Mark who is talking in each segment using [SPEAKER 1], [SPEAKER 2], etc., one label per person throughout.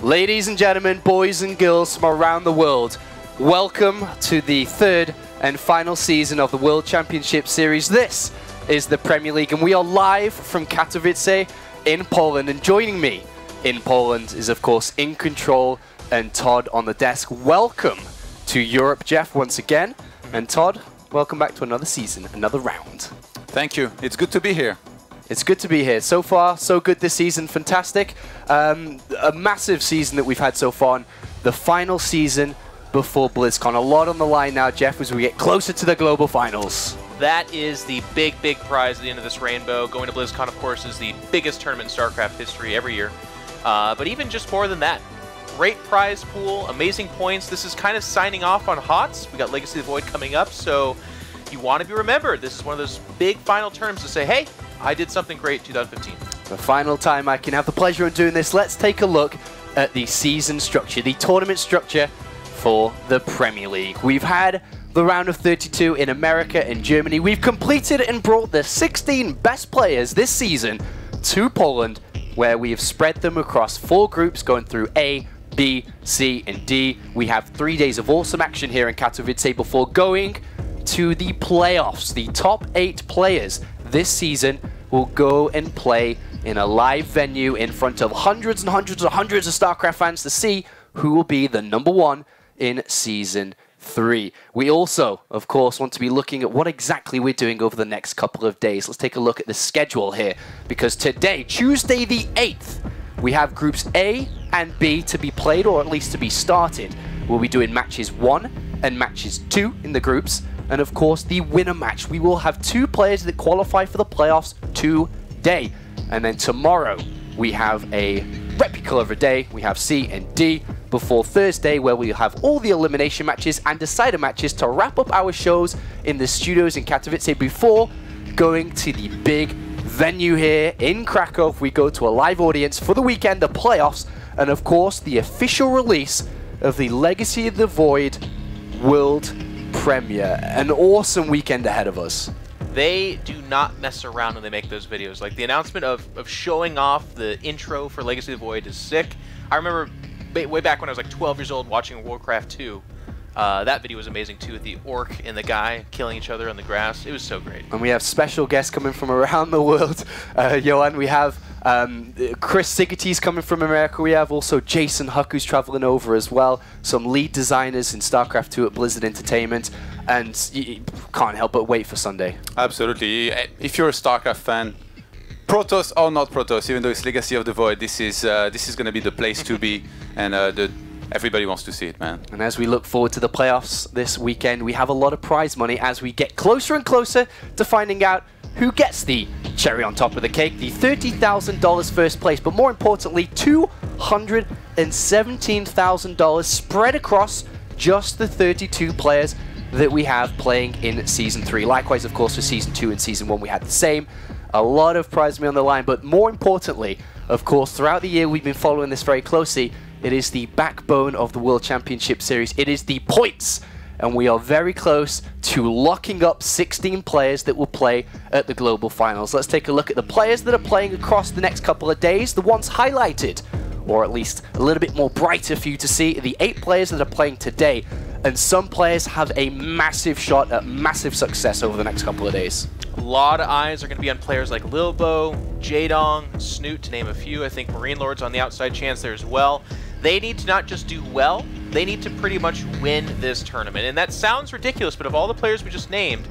[SPEAKER 1] Ladies and gentlemen, boys and girls from around the world, welcome to the third and final season of the World Championship Series. This is the Premier League, and we are live from Katowice in Poland. And joining me in Poland is, of course, In Control and Todd on the desk. Welcome to Europe, Jeff, once again. And Todd, welcome back to another season, another round.
[SPEAKER 2] Thank you. It's good to be here.
[SPEAKER 1] It's good to be here. So far, so good this season. Fantastic. A massive season that we've had so far. And the final season before BlizzCon. A lot on the line now, Jeff, as we get closer to the global finals.
[SPEAKER 3] That is the big prize at the end of this rainbow. Going to BlizzCon, of course, is the biggest tournament in StarCraft history every year. But even just more than that, great prize pool, amazing points. This is kind of signing off on HOTS. We got Legacy of the Void coming up, so you want to be remembered. This is one of those big final tournaments to say, hey, I did something great in 2015.
[SPEAKER 1] The final time I can have the pleasure of doing this, let's take a look at the season structure, the tournament structure for the Premier League. We've had the round of 32 in America and Germany. We've completed and brought the 16 best players this season to Poland, where we have spread them across 4 groups going through A, B, C, and D. We have 3 days of awesome action here in Katowice before going to the playoffs. The top 8 players this season will go and play in a live venue in front of hundreds and hundreds and hundreds of StarCraft fans to see who will be the #1 in Season 3. We also, of course, want to be looking at what exactly we're doing over the next couple of days. Let's take a look at the schedule here, because today, Tuesday the 8th, we have Groups A and B to be played, or at least to be started. We'll be doing matches 1 and matches 2 in the groups, and of course the winner match. We will have 2 players that qualify for the playoffs today. And then tomorrow we have a replica of a day. We have C and D before Thursday, where we'll have all the elimination matches and decider matches to wrap up our shows in the studios in Katowice before going to the big venue here in Krakow. We go to a live audience for the weekend, the playoffs, and of course the official release of the Legacy of the Void World Premiere. An awesome weekend ahead of us.
[SPEAKER 3] They do not mess around when they make those videos. Like the announcement of showing off the intro for Legacy of the Void is sick. I remember way back when I was like 12 years old watching Warcraft II. That video was amazing too, with the orc and the guy killing each other on the grass. It was so great.
[SPEAKER 1] And we have special guests coming from around the world. Johan, we have Chris Sigerty's coming from America. We have also Jason Huck, who's traveling over as well. Some lead designers in StarCraft II at Blizzard Entertainment. And you can't help but wait for Sunday.
[SPEAKER 2] Absolutely. If you're a StarCraft fan, Protoss or not Protoss, even though it's Legacy of the Void, this is going to be the place to be, and everybody wants to see it, man.
[SPEAKER 1] And as we look forward to the playoffs this weekend, we have a lot of prize money as we get closer and closer to finding out who gets the cherry on top of the cake, the $30,000 first place, but more importantly, $217,000 spread across just the 32 players that we have playing in Season 3. Likewise, of course, for Season 2 and Season 1, we had the same. A lot of prize money on the line, but more importantly, of course, throughout the year, we've been following this very closely. It is the backbone of the World Championship Series. It is the points. And we are very close to locking up 16 players that will play at the Global Finals. Let's take a look at the players that are playing across the next couple of days, the ones highlighted, or at least a little bit more brighter for you to see, the 8 players that are playing today. And some players have a massive shot at massive success over the next couple of days.
[SPEAKER 3] A lot of eyes are going to be on players like Lilbo, Jaedong, Snoot, to name a few. I think Marine Lord's on the outside chance there as well. They need to not just do well, they need to pretty much win this tournament. And that sounds ridiculous, but of all the players we just named,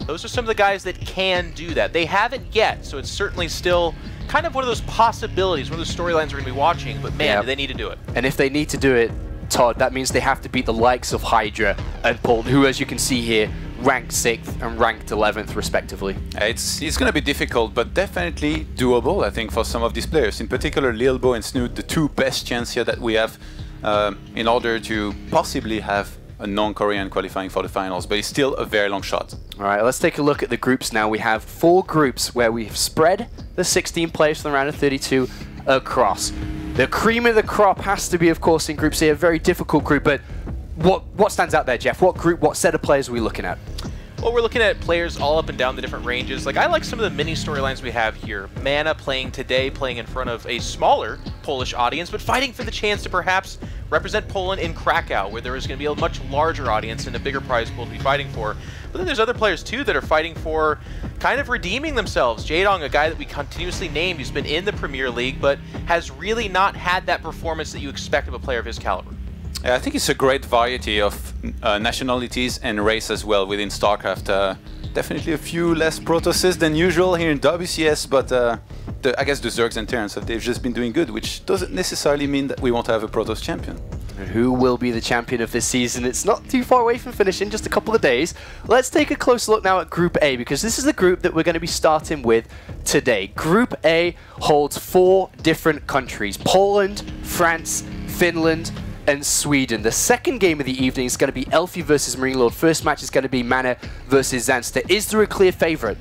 [SPEAKER 3] those are some of the guys that can do that. They haven't yet, so it's certainly still kind of one of those possibilities, one of those storylines we're going to be watching, but man, they need to do it.
[SPEAKER 1] And if they need to do it, Todd, that means they have to beat the likes of Hydra and Paul, who, as you can see here, ranked 6th and ranked 11th, respectively.
[SPEAKER 2] It's going to be difficult, but definitely doable, I think, for some of these players. In particular, Lilbo and Snoot, the 2 best chances here that we have in order to possibly have a non-Korean qualifying for the finals, but it's still a very long shot.
[SPEAKER 1] All right, let's take a look at the groups now. We have 4 groups where we've spread the 16 players from the round of 32 across. The cream of the crop has to be, of course, in Group C, a very difficult group, but what stands out there, Jeff? What group, what set of players are we looking at?
[SPEAKER 3] Well, we're looking at players all up and down the different ranges. Like, I like some of the mini storylines we have here. MaNa playing today, playing in front of a smaller Polish audience, but fighting for the chance to perhaps represent Poland in Krakow, where there is going to be a much larger audience and a bigger prize pool to be fighting for. But then there's other players too that are fighting for kind of redeeming themselves. Jaedong, a guy that we continuously named, who's been in the Premier League, but has really not had that performance that you expect of a player of his caliber.
[SPEAKER 2] I think it's a great variety of nationalities and race as well within StarCraft. Definitely a few less Protosses than usual here in WCS, but I guess the Zergs and Terrans, they've just been doing good, which doesn't necessarily mean that we won't have a Protoss champion.
[SPEAKER 1] Who will be the champion of this season? It's not too far away from finishing, just a couple of days. Let's take a close look now at Group A, because this is the group that we're going to be starting with today. Group A holds 4 different countries: Poland, France, Finland, and Sweden. The second game of the evening is going to be Elfie versus Marine Lord. First match is going to be MaNa versus Zanster. Is there a clear favorite?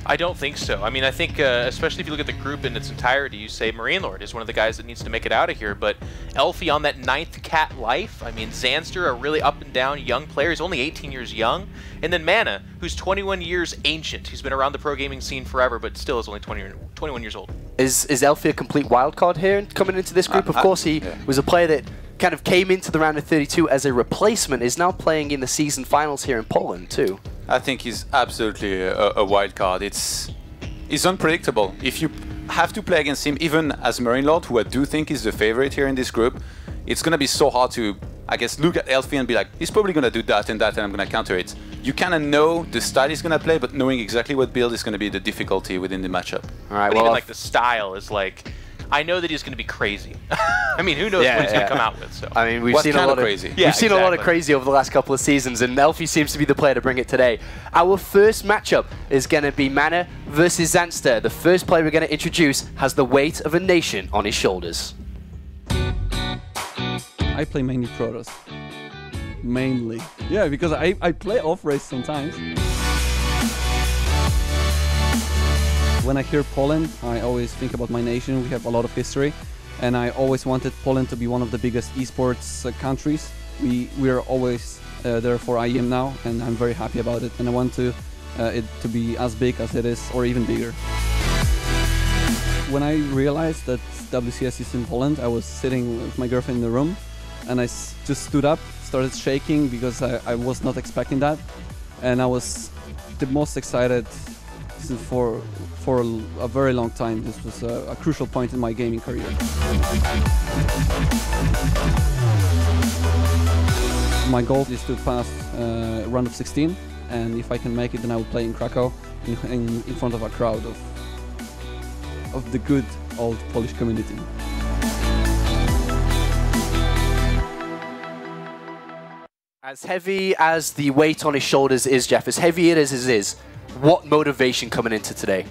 [SPEAKER 3] I don't think so. I mean, I think, especially if you look at the group in its entirety, you say Marine Lord is one of the guys that needs to make it out of here. But Elfie on that 9th cat life. I mean, Zanster, a really up and down young player. He's only 18 years young. And then MaNa, who's 21 years ancient. He's been around the pro gaming scene forever, but still is only 21 years old.
[SPEAKER 1] Is Elfie a complete wild card here coming into this group? Of course, he was a player that kind of came into the round of 32 as a replacement, is now playing in the season finals here in Poland too.
[SPEAKER 2] I think he's absolutely a wild card. It's unpredictable. If you have to play against him, even as Marine Lord, who I do think is the favorite here in this group, it's going to be so hard to, I guess, look at Elfie and be like, he's probably going to do that and I'm going to counter it. You kind of know the style he's going to play, but knowing exactly what build is going to be the difficulty within the matchup.
[SPEAKER 1] All right,
[SPEAKER 3] but even like the style is like, I know that he's going to be crazy. I mean, who knows what he's going to come out with? So
[SPEAKER 1] I mean, we've seen a lot of crazy. We've seen a lot of crazy over the last couple of seasons, and Elfie seems to be the player to bring it today. Our first matchup is going to be MaNa versus Zanster. The first player we're going to introduce has the weight of a nation on his shoulders.
[SPEAKER 4] I play mainly Protoss. Mainly. Yeah, because I play off-race sometimes. When I hear Poland, I always think about my nation. We have a lot of history, and I always wanted Poland to be one of the biggest esports countries. We are always there for IEM now, and I'm very happy about it. And I want it to be as big as it is, or even bigger. When I realized that WCS is in Poland, I was sitting with my girlfriend in the room, and I just stood up, started shaking because I was not expecting that, and I was the most excited for a very long time. This was a crucial point in my gaming career. My goal is to pass round of 16, and if I can make it, then I will play in Krakow in front of a crowd of the good old Polish community.
[SPEAKER 1] As heavy as the weight on his shoulders is, Jeff, as heavy it is as it is, what motivation coming into today?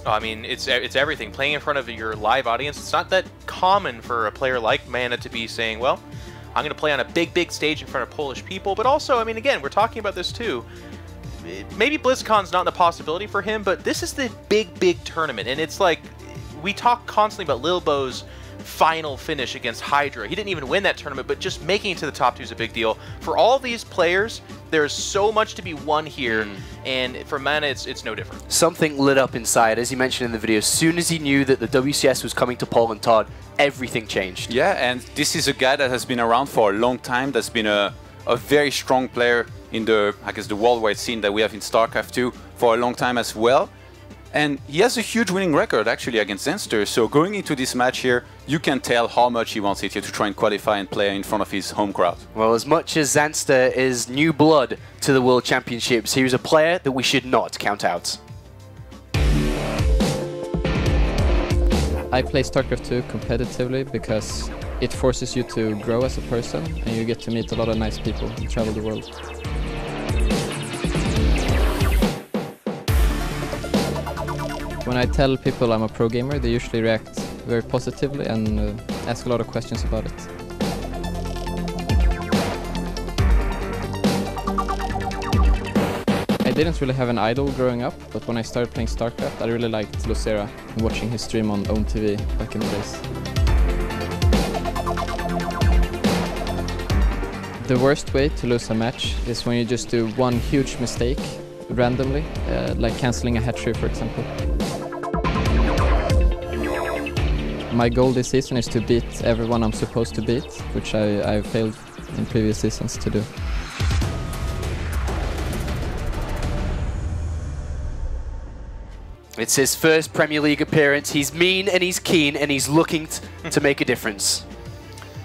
[SPEAKER 3] Oh, I mean, it's everything. Playing in front of your live audience, it's not that common for a player like MaNa to be saying, well, I'm going to play on a big stage in front of Polish people. But also, I mean, again, we're talking about this too. Maybe BlizzCon's not the possibility for him, but this is the big tournament. And it's like, we talk constantly about Lilbo's final finish against Hydra. He didn't even win that tournament, but just making it to the top 2 is a big deal. For all these players, there's so much to be won here, and for MaNa, it's no different. Something lit up inside, as you mentioned in the video. As soon as he knew that the WCS was coming to Poland, Todd, everything changed.
[SPEAKER 2] Yeah, and this is a guy that has been around for a long time, that's been a very strong player in the, I guess, the worldwide scene that we have in StarCraft II for a long time as well. And he has a huge winning record, actually, against Zanster. So going into this match here, you can tell how much he wants it here to try and qualify and play in front of his home crowd.
[SPEAKER 1] Well, as much as Zanster is new blood to the World Championships, he was a player that we should not count out.
[SPEAKER 5] I play StarCraft II competitively because it forces you to grow as a person, and you get to meet a lot of nice people and travel the world. When I tell people I'm a pro gamer, they usually react very positively and ask a lot of questions about it. I didn't really have an idol growing up, but when I started playing StarCraft, I really liked Lucera and watching his stream on OWN TV back in the days. The worst way to lose a match is when you just do one huge mistake randomly, like cancelling a hatchery, for example. my goal this season is to beat everyone I'm supposed to beat, which I failed in previous seasons to do.
[SPEAKER 1] It's his first Premier League appearance. He's mean and he's keen and he's looking to make a difference.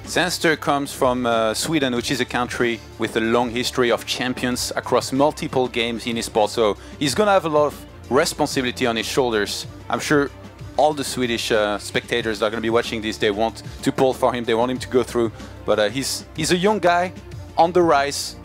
[SPEAKER 2] Zanster comes from Sweden, which is a country with a long history of champions across multiple games in esports. So he's going to have a lot of responsibility on his shoulders. I'm sure all the Swedish spectators that are going to be watching this, they want to pull for him, they want him to go through. But he's a young guy on the rise.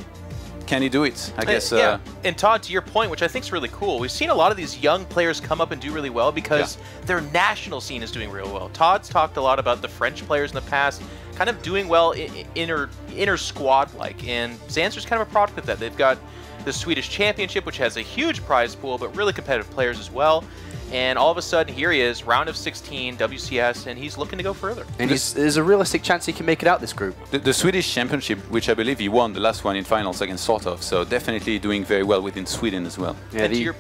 [SPEAKER 2] Can he do it? I guess.
[SPEAKER 3] Yeah, and Todd, to your point, which I think is really cool, we've seen a lot of these young players come up and do really well because their national scene is doing real well. Todd's talked a lot about the French players in the past, kind of doing well inner squad-like, and Zanster's kind of a product of that. They've got the Swedish Championship, which has a huge prize pool, but really competitive players as well. And all of a sudden, here he is, round of 16, WCS, and he's looking to go further.
[SPEAKER 1] And there's a realistic chance he can make it out this group.
[SPEAKER 2] The Swedish Championship, which I believe he won the last one in finals against Sortov, so definitely doing very well within Sweden as well.
[SPEAKER 1] Yeah,
[SPEAKER 3] And to your,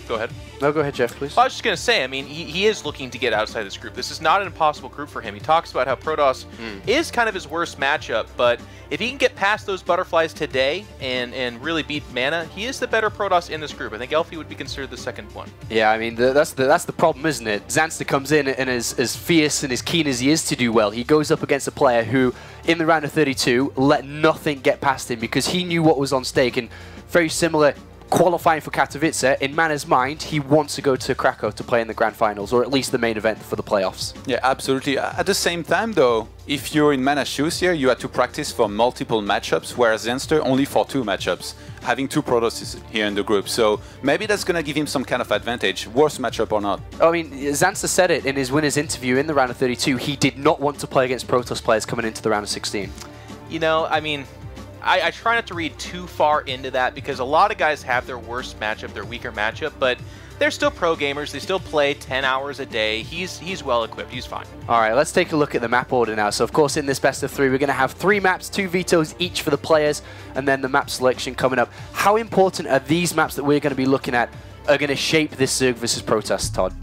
[SPEAKER 3] go ahead.
[SPEAKER 1] No, go ahead, Jeff, please.
[SPEAKER 3] I was just going to say, I mean, he is looking to get outside this group. This is not an impossible group for him. He talks about how Protoss is kind of his worst matchup, but if he can get past those butterflies today and really beat MaNa, he is the better Protoss in this group. I think Elfie would be considered the second one.
[SPEAKER 1] Yeah, I mean, that's the problem, isn't it? Zanster comes in and as fierce and as keen as he is to do well, he goes up against a player who, in the round of 32, let nothing get past him because he knew what was on stake. And very similar, qualifying for Katowice, in MaNa's mind, he wants to go to Krakow to play in the Grand Finals, or at least the main event for the playoffs.
[SPEAKER 2] Yeah, absolutely. At the same time, though, if you're in MaNa's shoes here, you had to practice for multiple matchups, whereas Zanster only for 2 matchups, having 2 Protosses here in the group. So maybe that's going to give him some kind of advantage, worst matchup or not.
[SPEAKER 1] I mean, Zanster said it in his winner's interview in the round of 32. He did not want to play against Protoss players coming into the round of 16.
[SPEAKER 3] You know, I mean, I try not to read too far into that because a lot of guys have their worst matchup, their weaker matchup, but they're still pro gamers. They still play 10 hours a day. He's well equipped. He's fine.
[SPEAKER 1] All right, let's take a look at the map order now. So, of course, in this best of 3, we're going to have 3 maps, 2 vetoes each for the players, and then the map selection coming up. How important are these maps that we're going to be looking at are going to shape this Zerg versus Protoss, Todd?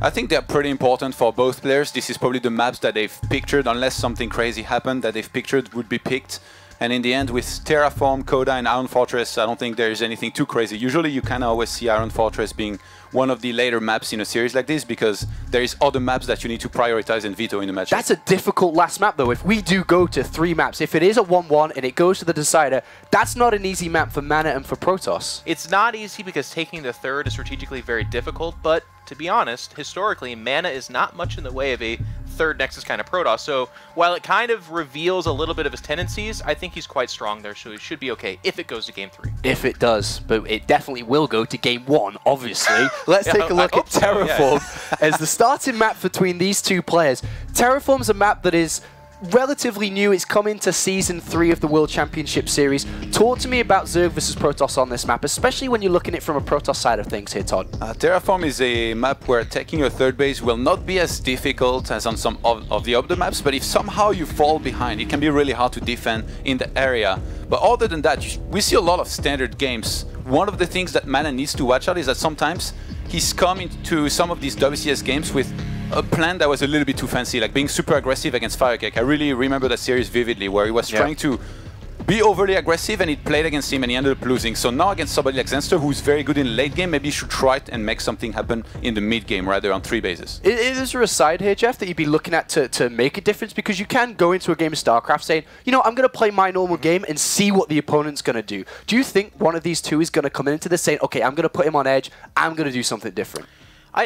[SPEAKER 2] I think they're pretty important for both players. This is probably the maps that they've pictured, unless something crazy happened, that they've pictured would be picked. And in the end, with Terraform, Coda, and Iron Fortress, I don't think there's anything too crazy. Usually, you kind of always see Iron Fortress being one of the later maps in a series like this because there is other maps that you need to prioritize and veto in the match.
[SPEAKER 1] That's a difficult last map, though. If we do go to 3 maps, if it is a 1-1 and it goes to the decider, that's not an easy map for MaNa and for Protoss.
[SPEAKER 3] It's not easy because taking the third is strategically very difficult, but to be honest, historically, MaNa is not much in the way of a third Nexus kind of Protoss. So while it kind of reveals a little bit of his tendencies, I think he's quite strong there, so he should be okay if it goes to Game 3.
[SPEAKER 1] If it does, but it definitely will go to Game 1, obviously. Let's take a look at Terraform as the starting map between these 2 players. Terraform's a map that is relatively new. It's come into Season 3 of the World Championship Series. Talk to me about Zerg versus Protoss on this map, especially when you're looking at it from a Protoss side of things here, Todd.
[SPEAKER 2] Terraform is a map where taking a third base will not be as difficult as on some of the other maps, but if somehow you fall behind, it can be really hard to defend in the area. But other than that, we see a lot of standard games. One of the things that MaNa needs to watch out is that sometimes he's come into some of these WCS games with a plan that was a little bit too fancy, like being super aggressive against Firecake. I really remember that series vividly, where he was trying to be overly aggressive and it played against him and he ended up losing. So now against somebody like Zanster, who's very good in late game, maybe you should try it and make something happen in the mid game rather on 3 bases.
[SPEAKER 1] Is there a side here, Jeff, that you'd be looking at to make a difference? Because you can go into a game of StarCraft saying, you know, I'm going to play my normal game and see what the opponent's going to do. Do you think one of these 2 is going to come into this saying, okay, I'm going to put him on edge, I'm going to do something different?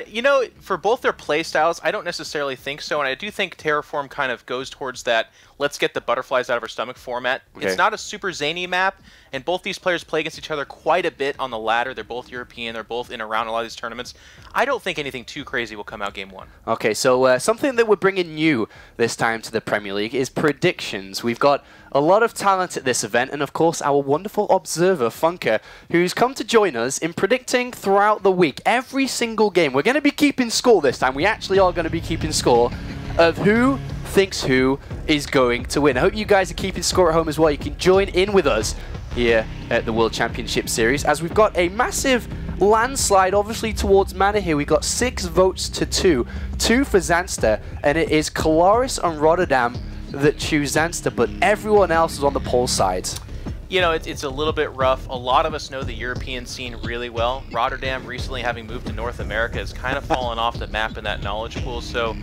[SPEAKER 3] You know, for both their playstyles, I don't necessarily think so, and I do think Terraform kind of goes towards that let's get the butterflies out of our stomach format. Okay. It's not a super zany map, and both these players play against each other quite a bit on the ladder. They're both European, they're both in around a lot of these tournaments. I don't think anything too crazy will come out Game 1.
[SPEAKER 1] Okay, so something that we're bringing new this time to the Premier League is predictions. We've got a lot of talent at this event, and of course our wonderful observer, Funker, who's come to join us in predicting throughout the week, every single game. We're going to be keeping score this time. We actually are going to be keeping score of who thinks who is going to win. I hope you guys are keeping score at home as well. You can join in with us here at the World Championship Series, as we've got a massive landslide obviously towards MaNa here. We got 6 votes to 2. 2 for Zanster, and it is Colaris and Rotterdam that choose Zanster, but everyone else is on the pole sides.
[SPEAKER 3] You know, it's a little bit rough. A lot of us know the European scene really well. Rotterdam, recently having moved to North America, has kind of fallen off the map in that knowledge pool, so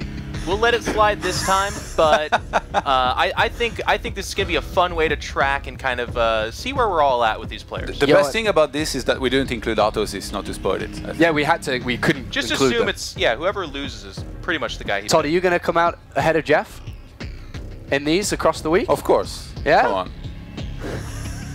[SPEAKER 3] we'll let it slide this time, but I think this is going to be a fun way to track and kind of see where we're all at with these players.
[SPEAKER 2] The best thing about this is that we didn't include Autosys, not to spoil it.
[SPEAKER 1] Yeah, we couldn't
[SPEAKER 3] just
[SPEAKER 1] include
[SPEAKER 3] assume
[SPEAKER 1] them.
[SPEAKER 3] it's, yeah, whoever loses is pretty much the guy he's
[SPEAKER 1] Todd, are you going to come out ahead of Jeff in these across the week?
[SPEAKER 2] Of course.
[SPEAKER 1] Yeah?
[SPEAKER 2] Come on.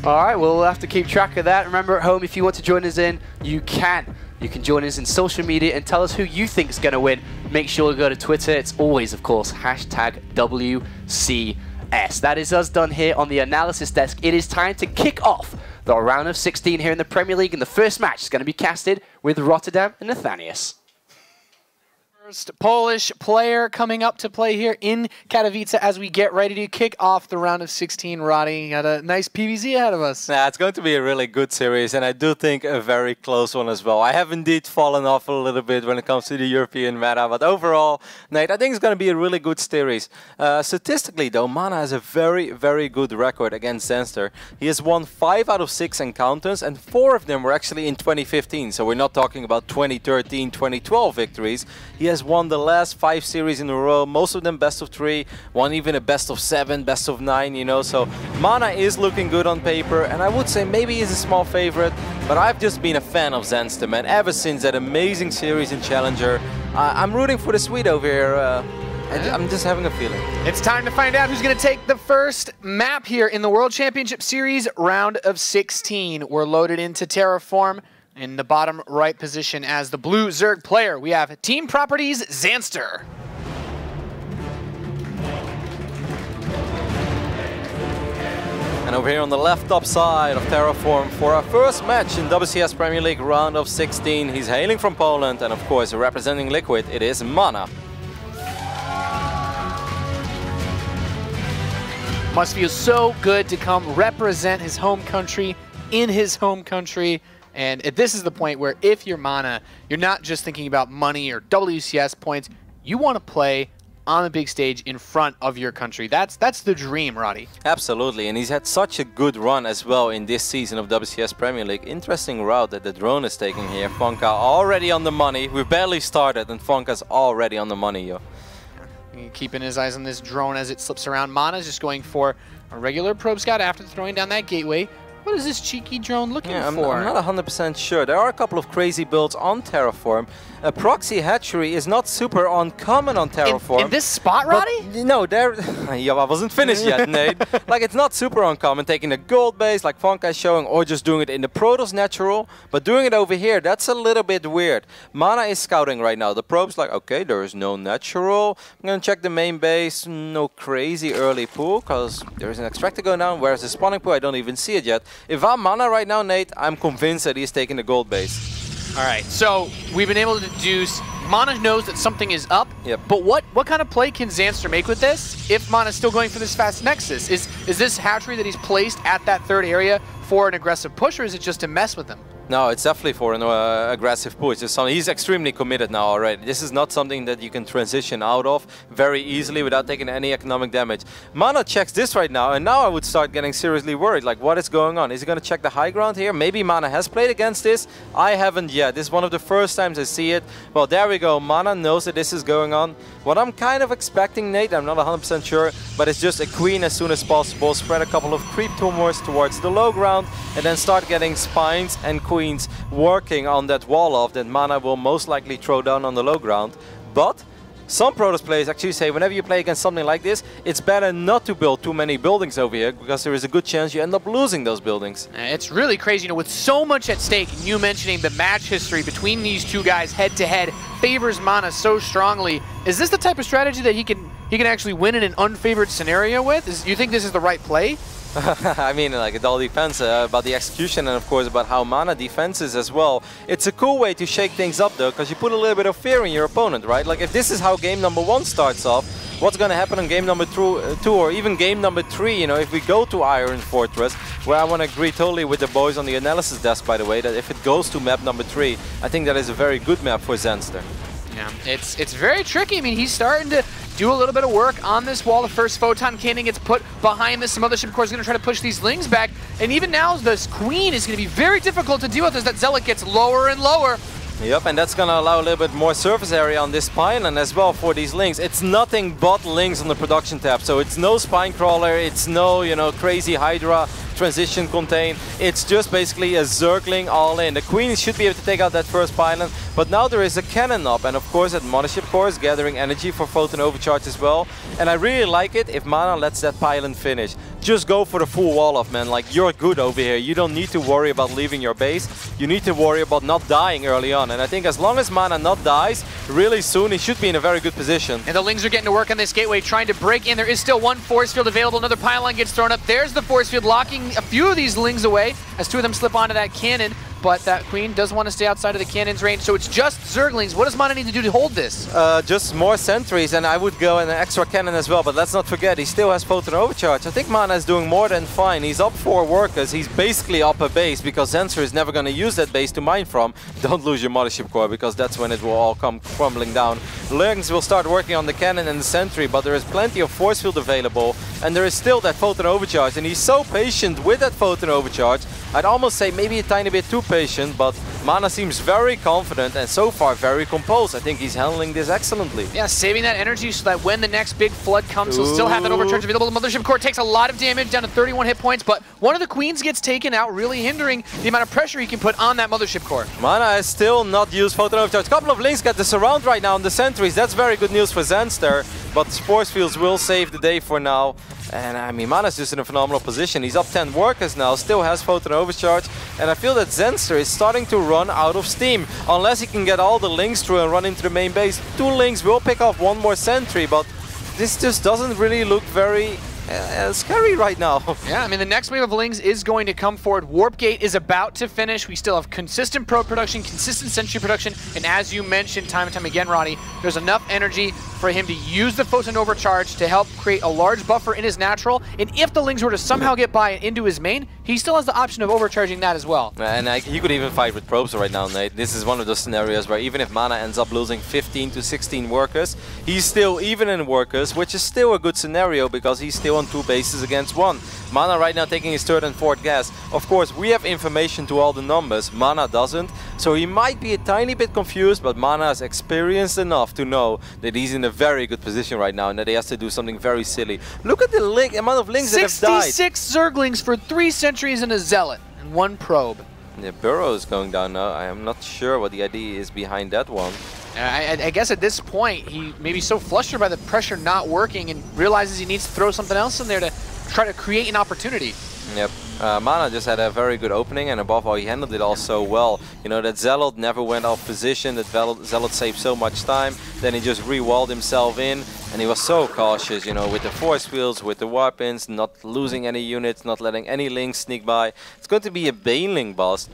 [SPEAKER 1] All right, we'll have to keep track of that. Remember at home, if you want to join us in, you can. You can join us in social media and tell us who you think is going to win. Make sure to go to Twitter. It's always, of course, #WCS. That is us done here on the analysis desk. It is time to kick off the round of 16 here in the Premier League, and the first match is going to be casted with Rotterdam and Nathanius.
[SPEAKER 6] First Polish player coming up to play here in Katowice as we get ready to kick off the round of 16. Roddy, got a nice PvZ ahead of us.
[SPEAKER 7] Yeah, it's going to be a really good series, and I do think a very close one as well. I have indeed fallen off a little bit when it comes to the European meta, but overall, Nate, I think it's going to be a really good series. Statistically, though, MaNa has a very, very good record against Zanster. He has won 5 out of 6 encounters, and 4 of them were actually in 2015, so we're not talking about 2013, 2012 victories. He has won the last 5 series in a row, most of them best of 3, one even a best of 7, best of 9, you know, so MaNa is looking good on paper, and I would say maybe he's a small favorite, but I've just been a fan of Zanster, man, ever since that amazing series in Challenger. I'm rooting for the Swede over here. I'm just having a feeling.
[SPEAKER 6] It's time to find out who's going to take the first map here in the World Championship Series round of 16. We're loaded into Terraform. In the bottom right position as the blue Zerg player, we have Team Properties Zanster.
[SPEAKER 7] And over here on the left top side of Terraform for our first match in WCS Premier League round of 16. He's hailing from Poland and of course representing Liquid, it is MaNa.
[SPEAKER 6] Must feel so good to come represent his home country in his home country. And this is the point where if you're MaNa, you're not just thinking about money or WCS points. You want to play on the big stage in front of your country. That's the dream, Roddy.
[SPEAKER 7] Absolutely, and he's had such a good run as well in this season of WCS Premier League. Interesting route that the drone is taking here. Fonka already on the money. We've barely started and Fonka's already on the money, yo.
[SPEAKER 6] Keeping his eyes on this drone as it slips around. MaNa's just going for a regular probe scout after throwing down that gateway. What is this cheeky drone looking for?
[SPEAKER 7] I'm not 100% sure. There are a couple of crazy builds on Terraform. A proxy hatchery is not super uncommon on Terraform.
[SPEAKER 6] In this spot, Roddy?
[SPEAKER 7] No, there. Yeah, I wasn't finished yet, Nate. Like, it's not super uncommon taking a gold base like Fonka is showing, or just doing it in the Protoss natural. But doing it over here, that's a little bit weird. MaNa is scouting right now. The probe's like, okay, there is no natural. I'm gonna check the main base. No crazy early pool, because there is an extractor going down. Whereas the spawning pool, I don't even see it yet. If I'm MaNa right now, Nate, I'm convinced that he's taking the gold base.
[SPEAKER 6] All right, so we've been able to deduce MaNa knows that something is up.
[SPEAKER 7] Yep.
[SPEAKER 6] But what kind of play can Zanster make with this if MaNa's still going for this fast Nexus? Is this hatchery that he's placed at that third area for an aggressive push, or is it just to mess with him?
[SPEAKER 7] No, it's definitely for an aggressive push. It's something, he's extremely committed now already. This is not something that you can transition out of very easily without taking any economic damage. MaNa checks this right now, and now I would start getting seriously worried. Like, what is going on? Is he going to check the high ground here? Maybe MaNa has played against this. I haven't yet. This is one of the first times I see it. Well, there we go. MaNa knows that this is going on. What I'm kind of expecting, Nate, I'm not 100% sure, but it's just a queen as soon as possible. Spread a couple of creep tumors towards the low ground, and then start getting spines and queens working on that wall off that MaNa will most likely throw down on the low ground. But some Protoss players actually say whenever you play against something like this, it's better not to build too many buildings over here, because there is a good chance you end up losing those buildings.
[SPEAKER 6] It's really crazy, you know, with so much at stake, and you mentioning the match history between these two guys head to head favors MaNa so strongly. Is this the type of strategy that he can actually win in an unfavored scenario with? Do you think this is the right play?
[SPEAKER 7] I mean, like, it all depends about the execution and of course about how MaNa defenses as well. It's a cool way to shake things up though, because you put a little bit of fear in your opponent, right? Like, if this is how game number 1 starts off, what's going to happen in game number 2 or even game number 3, you know, if we go to Iron Fortress, where I want to agree totally with the boys on the analysis desk, by the way, that if it goes to map number 3, I think that is a very good map for Zanster.
[SPEAKER 6] Yeah, it's very tricky. I mean, he's starting to do a little bit of work on this wall. The first Photon Cannon gets put behind this. Some Mothership Core is going to try to push these Lings back. And even now, this Queen is going to be very difficult to deal with as that Zealot gets lower and lower.
[SPEAKER 7] Yep, and that's going to allow a little bit more surface area on this pylon as well for these Lings. It's nothing but Lings on the production tab, so it's no Spine Crawler, it's no, you know, crazy Hydra transition contain. It's just basically a Zergling all in. The Queen should be able to take out that first pylon, but now there is a cannon up, and of course that Mothership Core is gathering energy for Photon Overcharge as well. And I really like it if MaNa lets that pylon finish. Just go for the full wall off, man. Like, you're good over here. You don't need to worry about leaving your base. You need to worry about not dying early on. And I think as long as MaNa not dies, really soon he should be in a very good position.
[SPEAKER 6] And the Lings are getting to work on this gateway, trying to break in. There is still one force field available. Another pylon gets thrown up. There's the force field, locking a few of these Lings away as two of them slip onto that cannon. But that Queen does want to stay outside of the cannon's range, so it's just Zerglings. What does MaNa need to do to hold this?
[SPEAKER 7] Just more sentries, and I would go in an extra cannon as well, but let's not forget, he still has Photon Overcharge. I think MaNa is doing more than fine. He's up 4 workers, he's basically up a base, because Zanster is never going to use that base to mine from. Don't lose your Mothership Core, because that's when it will all come crumbling down. Lings will start working on the cannon and the sentry, but there is plenty of force field available, and there is still that Photon Overcharge, and he's so patient with that Photon Overcharge. I'd almost say maybe a tiny bit too patient, but MaNa seems very confident and so far very composed. I think he's handling this excellently.
[SPEAKER 6] Yeah, saving that energy so that when the next big flood comes, he'll still have that overcharge available. The Mothership Core takes a lot of damage, down to 31 hit points, but one of the Queens gets taken out, really hindering the amount of pressure he can put on that Mothership Core.
[SPEAKER 7] MaNa has still not used Photon Overcharge. A couple of Lings get the surround right now on the sentries. That's very good news for Zanster, but the force fields will save the day for now. And I mean, MaNa's just in a phenomenal position. He's up 10 workers now, still has Photon Overcharge, and I feel that Zanster is starting to run out of steam. Unless he can get all the Lings through and run into the main base. 2 Lings will pick off 1 more sentry, but this just doesn't really look very scary right now.
[SPEAKER 6] Yeah, I mean, the next wave of Lings is going to come forward. Warp Gate is about to finish. We still have consistent probe production, consistent sentry production, and as you mentioned time and time again, Ronnie, there's enough energy for him to use the Photon Overcharge to help create a large buffer in his natural, and if the Lings were to somehow get by into his main, he still has the option of overcharging that as well.
[SPEAKER 7] And he could even fight with probes right now, Nate. This is one of those scenarios where even if MaNa ends up losing 15 to 16 workers, he's still even in workers, which is still a good scenario because he's still on 2 bases against 1. MaNa right now taking his 3rd and 4th gas. Of course, we have information to all the numbers. MaNa doesn't, so he might be a tiny bit confused, but MaNa is experienced enough to know that he's in a very good position right now and that he has to do something very silly. Look at the amount of Lings that have died.
[SPEAKER 6] 66 Zerglings for 3 sentries and a Zealot and 1 probe.
[SPEAKER 7] Yeah, Burrow is going down now. I am not sure what the idea is behind that one.
[SPEAKER 6] I guess at this point, he may be so flustered by the pressure not working and realizes he needs to throw something else in there to try to create an opportunity.
[SPEAKER 7] Yep. MaNa just had a very good opening, and above all, he handled it all so well. You know, that Zealot never went off position, that Zealot saved so much time, then he just re-walled himself in, and he was so cautious, you know, with the force fields, with the weapons, not losing any units, not letting any Lings sneak by. It's going to be a Baneling boss,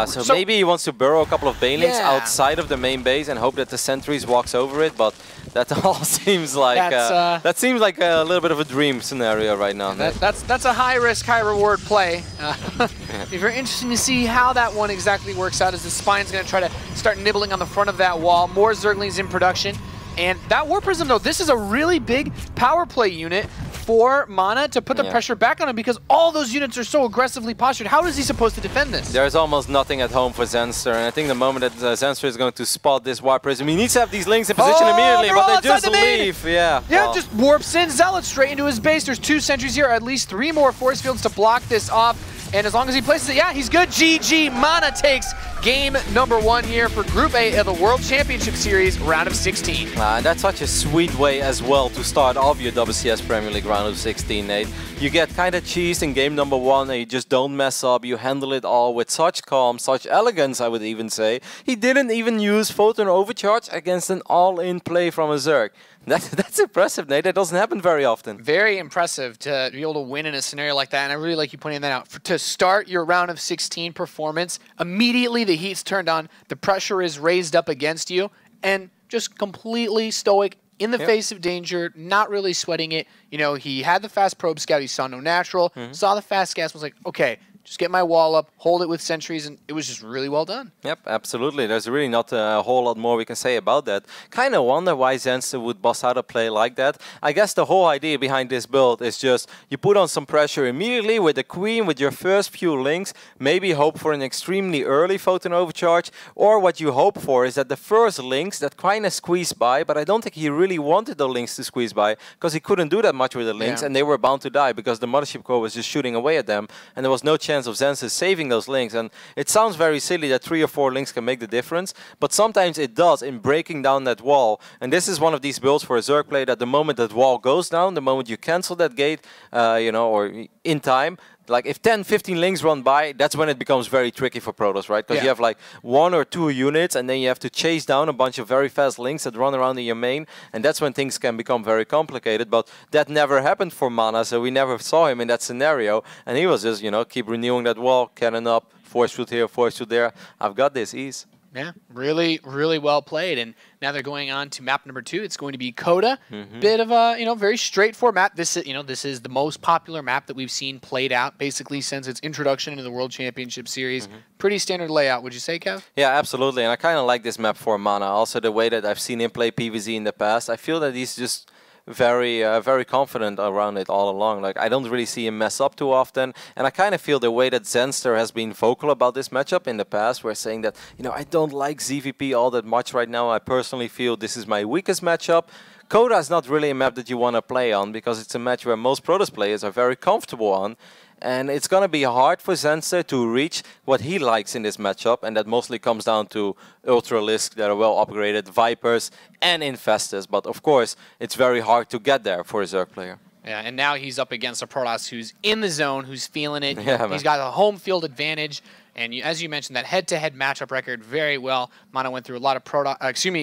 [SPEAKER 7] so maybe he wants to burrow a couple of Banelings outside of the main base and hope that the sentries walks over it, but that all seems like that seems like a little bit of a dream scenario right now.
[SPEAKER 6] That's a high risk, high reward play. It'd be very interesting to see how that one exactly works out as the Spine's going to try to start nibbling on the front of that wall. More Zerglings in production. And that War Prism, though, this is a really big power play unit for MaNa to put the pressure back on him because all those units are so aggressively postured. How is he supposed to defend this?
[SPEAKER 7] There's almost nothing at home for Zanster, and I think the moment that Zanster is going to spot this War Prism, he needs to have these Lings in position immediately, but they just leave. Yeah,
[SPEAKER 6] just warps in Zealot straight into his base. There's 2 sentries here, at least 3 more force fields to block this off. And as long as he places it, he's good. GG. MaNa takes game number 1 here for Group A of the World Championship Series, round of 16.
[SPEAKER 7] And that's such a sweet way as well to start off your WCS Premier League round of 16, Nate. You get kind of cheesed in game number 1 and you just don't mess up. You handle it all with such calm, such elegance, I would even say. He didn't even use Photon Overcharge against an all-in play from a Zerg. That's impressive, Nate. That doesn't happen very often.
[SPEAKER 6] Very impressive to be able to win in a scenario like that, and I really like you pointing that out. To start your round of 16 performance, immediately the heat's turned on, the pressure is raised up against you, and just completely stoic, in the face of danger, not really sweating it. You know, he had the fast probe scout. He saw no natural, saw the fast gas, was like, okay, just get my wall up, hold it with sentries, and it was just really well done.
[SPEAKER 7] Yep, absolutely. There's really not a whole lot more we can say about that. Kind of wonder why Zanster would bust out a play like that. I guess the whole idea behind this build is just you put on some pressure immediately with the queen, with your first few links, maybe hope for an extremely early photon overcharge, or what you hope for is that the first links that kind of squeeze by, but I don't think he really wanted the links to squeeze by because he couldn't do that much with the links, and they were bound to die because the Mothership Core was just shooting away at them, and there was no chance of Zanster saving those links. And it sounds very silly that 3 or 4 links can make the difference, but sometimes it does in breaking down that wall. And this is one of these builds for a Zerg player that the moment that wall goes down, the moment you cancel that gate, you know, or in time, like if 10, 15 links run by, that's when it becomes very tricky for Protoss, right? Because you have like 1 or 2 units and then you have to chase down a bunch of very fast links that run around in your main, and that's when things can become very complicated. But that never happened for MaNa, so we never saw him in that scenario, and he was just, you know, keep renewing that wall, cannon up, force shoot here, force shoot there. I've got this, ease.
[SPEAKER 6] Yeah, really, really well played. And now they're going on to map number 2. It's going to be Coda. Bit of a, you know, very straightforward map. This is, you know, this is the most popular map that we've seen played out basically since its introduction into the World Championship Series. Pretty standard layout, would you say, Kev?
[SPEAKER 7] Yeah, absolutely. And I kind of like this map for MaNa. Also, the way that I've seen him play PvZ in the past, I feel that he's just very confident around it all along. Like, I don't really see him mess up too often, and I kind of feel the way that Zanster has been vocal about this matchup in the past, where saying that, you know, I don't like ZVP all that much right now. I personally feel this is my weakest matchup. Coda is not really a map that you want to play on because it's a match where most Protoss players are very comfortable on. And it's going to be hard for Zanster to reach what he likes in this matchup, and that mostly comes down to Ultralisks that are well upgraded, Vipers, and Infestors. But of course, it's very hard to get there for a Zerg player.
[SPEAKER 6] Yeah, and now he's up against a Protoss who's in the zone, who's feeling it.
[SPEAKER 7] Yeah,
[SPEAKER 6] he's got a home field advantage. And as you mentioned, that head-to-head matchup record very well. MaNa went through a lot of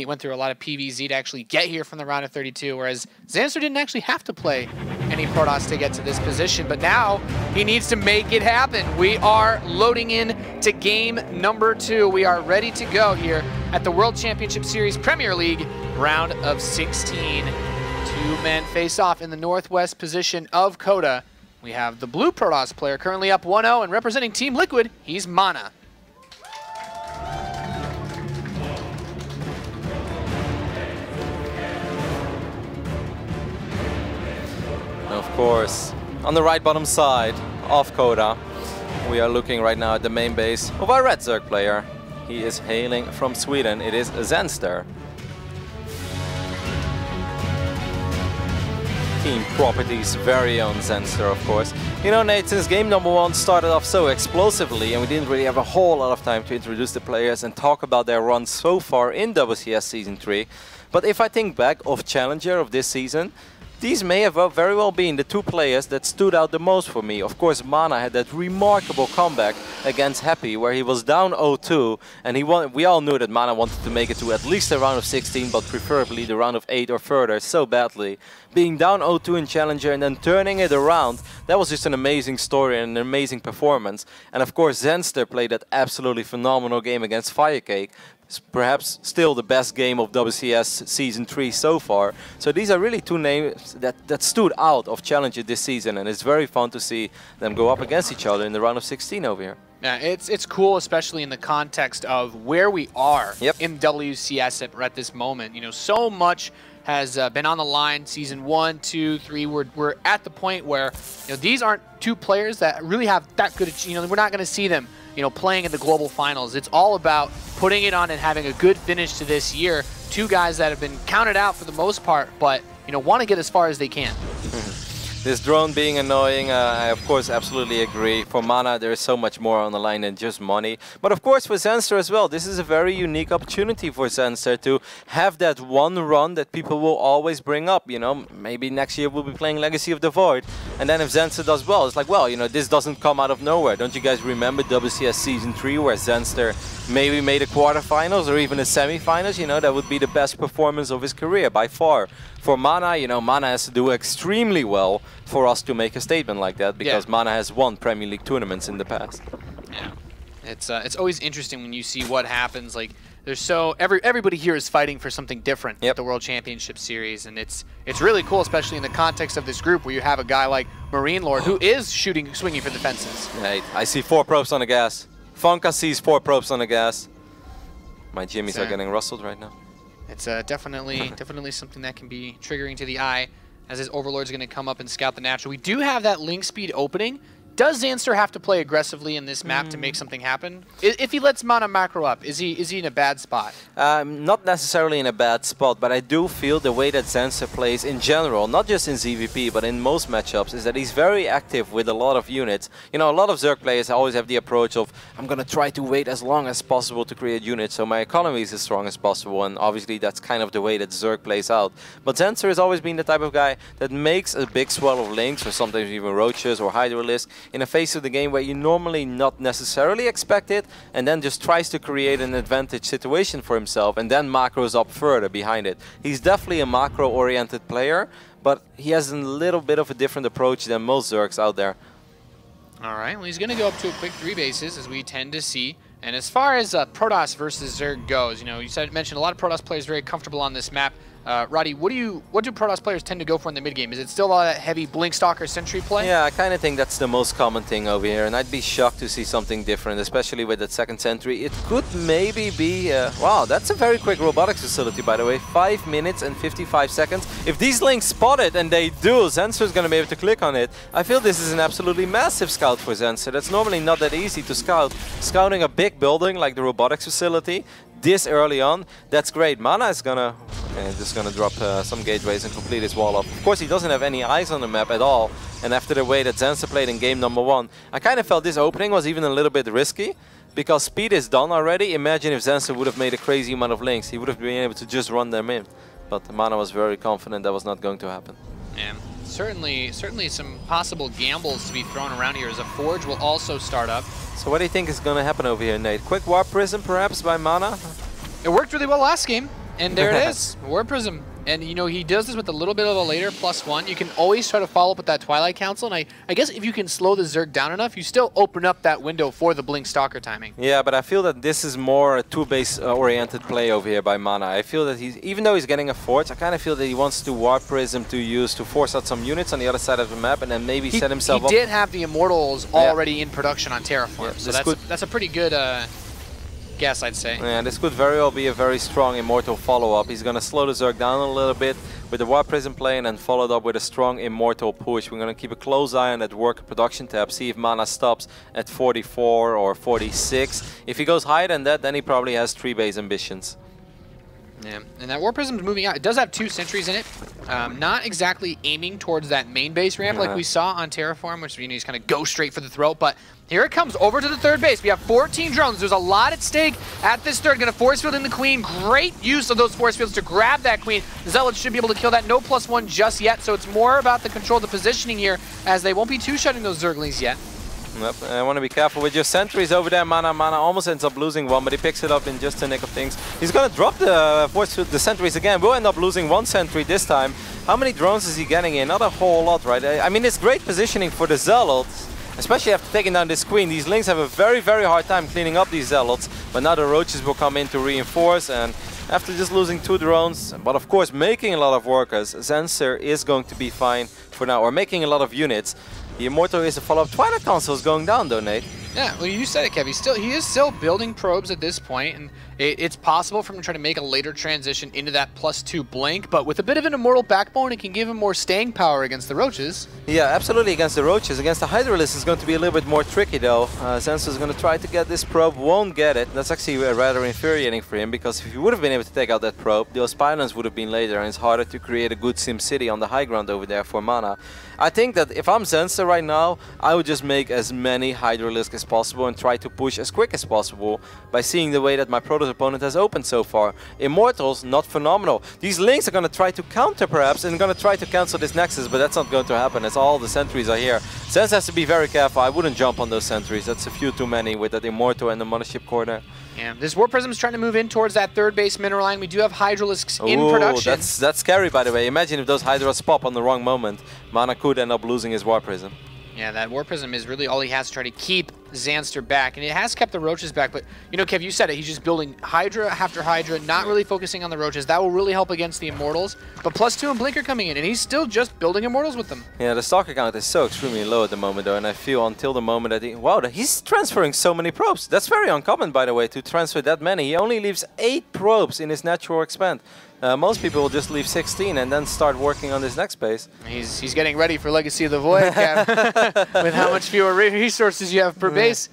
[SPEAKER 6] went through a lot of PvZ to actually get here from the round of 32, whereas Zanster didn't actually have to play any Protoss to get to this position. But now he needs to make it happen. We are loading in to game number 2. We are ready to go here at the World Championship Series Premier League round of 16. 2 men face off in the northwest position of Coda. We have the blue Protoss player currently up 1-0, and representing Team Liquid, he's MaNa.
[SPEAKER 7] Of course, on the right bottom side of Coda, we are looking right now at the main base of our red Zerg player. He is hailing from Sweden. It is Zanster. Team Properties' very own Zanster, of course. You know, Nate, since game number 1 started off so explosively and we didn't really have a whole lot of time to introduce the players and talk about their run so far in WCS Season 3, but if I think back of Challenger of this season, these may have very well been the 2 players that stood out the most for me. Of course, MaNa had that remarkable comeback against Happy, where he was down 0-2, and we all knew that MaNa wanted to make it to at least the round of 16, but preferably the round of 8 or further so badly. Being down 0-2 in Challenger and then turning it around, that was just an amazing story and an amazing performance. And of course, Zanster played that absolutely phenomenal game against Firecake. Perhaps still the best game of WCS Season 3 so far. So these are really 2 names that stood out of Challenger this season, and it's very fun to see them go up against each other in the round of 16 over here.
[SPEAKER 6] Yeah, it's cool, especially in the context of where we are in WCS at this moment. You know, so much has been on the line. Season 1, 2, 3. We're at the point where, you know, these aren't 2 players that really have that good. You know, we're not going to see them, you know, playing in the global finals. It's all about putting it on and having a good finish to this year. 2 guys that have been counted out for the most part, but, you know, want to get as far as they can.
[SPEAKER 7] This drone being annoying, I of course absolutely agree. For MaNa, there is so much more on the line than just money. But of course for Zanster as well, this is a very unique opportunity for Zanster to have that one run that people will always bring up. You know, maybe next year we'll be playing Legacy of the Void. And then if Zanster does well, it's like, well, you know, this doesn't come out of nowhere. Don't you guys remember WCS Season 3 where Zanster maybe made a quarterfinals or even a semifinals? You know, that would be the best performance of his career by far. For MaNa, you know, MaNa has to do extremely well for us to make a statement like that, because MaNa has won Premier League tournaments in the past.
[SPEAKER 6] Yeah. It's always interesting when you see what happens. Like there's everybody here is fighting for something different at the World Championship Series, and it's really cool, especially in the context of this group where you have a guy like Marine Lord who is swinging for the fences.
[SPEAKER 7] Right. I see 4 probes on the gas. Fonka sees 4 probes on the gas. My jimmies are getting rustled right now.
[SPEAKER 6] It's definitely something that can be triggering to the eye as his Overlord's going to come up and scout the natural. We do have that link speed opening. Does Zanster have to play aggressively in this map to make something happen? If he lets MaNa macro up, is he in a bad spot?
[SPEAKER 7] Not necessarily in a bad spot, but I do feel the way that Zanster plays in general, not just in ZVP, but in most matchups, is that he's very active with a lot of units. You know, a lot of Zerg players always have the approach of, I'm going to try to wait as long as possible to create units, so my economy is as strong as possible, and obviously that's kind of the way that Zerg plays out. But Zanster has always been the type of guy that makes a big swell of links, or sometimes even roaches or Hydralisk, in a phase of the game where you normally not necessarily expect it, and then just tries to create an advantage situation for himself and then macros up further behind it. He's definitely a macro-oriented player, but he has a little bit of a different approach than most Zergs out there.
[SPEAKER 6] Alright, well he's going to go up to a quick 3 bases, as we tend to see. And as far as Protoss versus Zerg goes, you know, you mentioned a lot of Protoss players very comfortable on this map. Roddy, what do Protoss players tend to go for in the mid game? Is it still a lot of heavy Blink Stalker Sentry play?
[SPEAKER 7] Yeah, I kind of think that's the most common thing over here, and I'd be shocked to see something different, especially with that second Sentry. It could maybe be... wow, that's a very quick robotics facility, by the way. 5 minutes and 55 seconds. If these links spot it, and they do, Zanster's going to be able to click on it. I feel this is an absolutely massive scout for Zanster. That's normally not that easy to scout. Scouting a big building like the robotics facility this early on, that's great. MaNa is gonna just gonna drop some gateways and complete his wall up. Of course, he doesn't have any eyes on the map at all, and after the way that Zanster played in game number 1, I kind of felt this opening was even a little bit risky, because speed is done already. Imagine if Zanster would have made a crazy amount of links, he would have been able to just run them in. But MaNa was very confident that was not going to happen.
[SPEAKER 6] Yeah, certainly some possible gambles to be thrown around here, as a Forge will also start up.
[SPEAKER 7] So what do you think is going to happen over here, Nate? Quick Warp Prism perhaps by MaNa?
[SPEAKER 6] It worked really well last game, and there it is, Warp Prism. And you know, he does this with a little bit of a later +1. You can always try to follow up with that Twilight Council, and I guess if you can slow the Zerg down enough, you still open up that window for the Blink Stalker timing. Yeah,
[SPEAKER 7] but I feel that this is more a 2-base oriented play over here by MaNa. I feel that even though he's getting a Forge, I kind of feel that he wants to Warp Prism to use to force out some units on the other side of the map, and then maybe set himself up.
[SPEAKER 6] He did have the Immortals already in production on Terraform, so that's a pretty good guess, I'd say.
[SPEAKER 7] Yeah, this could very well be a very strong Immortal follow-up. He's going to slow the Zerg down a little bit with the Warp Prism play, and then followed up with a strong Immortal push. We're going to keep a close eye on that work production tab, see if MaNa stops at 44 or 46. If he goes higher than that, then he probably has 3-base ambitions.
[SPEAKER 6] Yeah, and that Warp Prism's moving out. It does have 2 sentries in it. Not exactly aiming towards that main base ramp like we saw on Terraform, which, you know, he's kind of go straight for the throat, but here it comes over to the 3rd base. We have 14 drones. There's a lot at stake at this 3rd. Going to force field in the Queen. Great use of those force fields to grab that Queen. The Zealots should be able to kill that. No +1 just yet, so it's more about the control of the positioning here, as they won't be two-shutting those Zerglings yet.
[SPEAKER 7] Yep, I want to be careful with your sentries over there. MaNa almost ends up losing one, but he picks it up in just the nick of things. He's going to drop the sentries again. We'll end up losing 1 sentry this time. How many drones is he getting in? Not a whole lot, right? I mean, it's great positioning for the Zealots, especially after taking down this Queen. These Lings have a very, very hard time cleaning up these Zealots, but now the Roaches will come in to reinforce, and after just losing 2 drones, but of course making a lot of workers, Zanster is going to be fine for now, or making a lot of units. The Immortal is a follow-up. Twilight Council is going down though, Nate.
[SPEAKER 6] Yeah, well, you said it, Kev. He is still building probes at this point, and it's possible for him to try to make a later transition into that +2 blink, but with a bit of an Immortal backbone, it can give him more staying power against the Roaches.
[SPEAKER 7] Yeah, absolutely against the Roaches. Against the Hydralisk is going to be a little bit more tricky though. Zanster is going to try to get this probe, won't get it. That's actually rather infuriating for him, because if he would have been able to take out that probe, those pylons would have been later, and it's harder to create a good sim city on the high ground over there for MaNa. I think that if I'm Zanster right now, I would just make as many Hydralisk as possible and try to push as quick as possible by seeing the way that my Protoss opponent has opened so far. Immortals, not phenomenal. These Links are going to try to counter perhaps, and going to try to cancel this Nexus, but that's not going to happen as all the sentries are here. Zanster has to be very careful. I wouldn't jump on those sentries. That's a few too many with that Immortal and the Mothership Corner.
[SPEAKER 6] Yeah, this Warp Prism is trying to move in towards that 3rd base mineral line. We do have Hydralisks in production.
[SPEAKER 7] That's scary, by the way. Imagine if those Hydras pop on the wrong moment. MaNa could end up losing his Warp Prism.
[SPEAKER 6] Yeah, that Warp Prism is really all he has to try to keep Zanster back, and it has kept the Roaches back, but you know, Kev, you said it, he's just building Hydra after Hydra, not really focusing on the Roaches. That will really help against the Immortals, but +2 and Blinker coming in, and he's still just building Immortals with them.
[SPEAKER 7] Yeah, the Stalker count is so extremely low at the moment though, and I feel until the moment that wow, he's transferring so many probes. That's very uncommon, by the way, to transfer that many. He only leaves 8 probes in his natural expand. Most people will just leave 16 and then start working on this next base.
[SPEAKER 6] He's getting ready for Legacy of the Void, Kev, with how much fewer resources you have per base.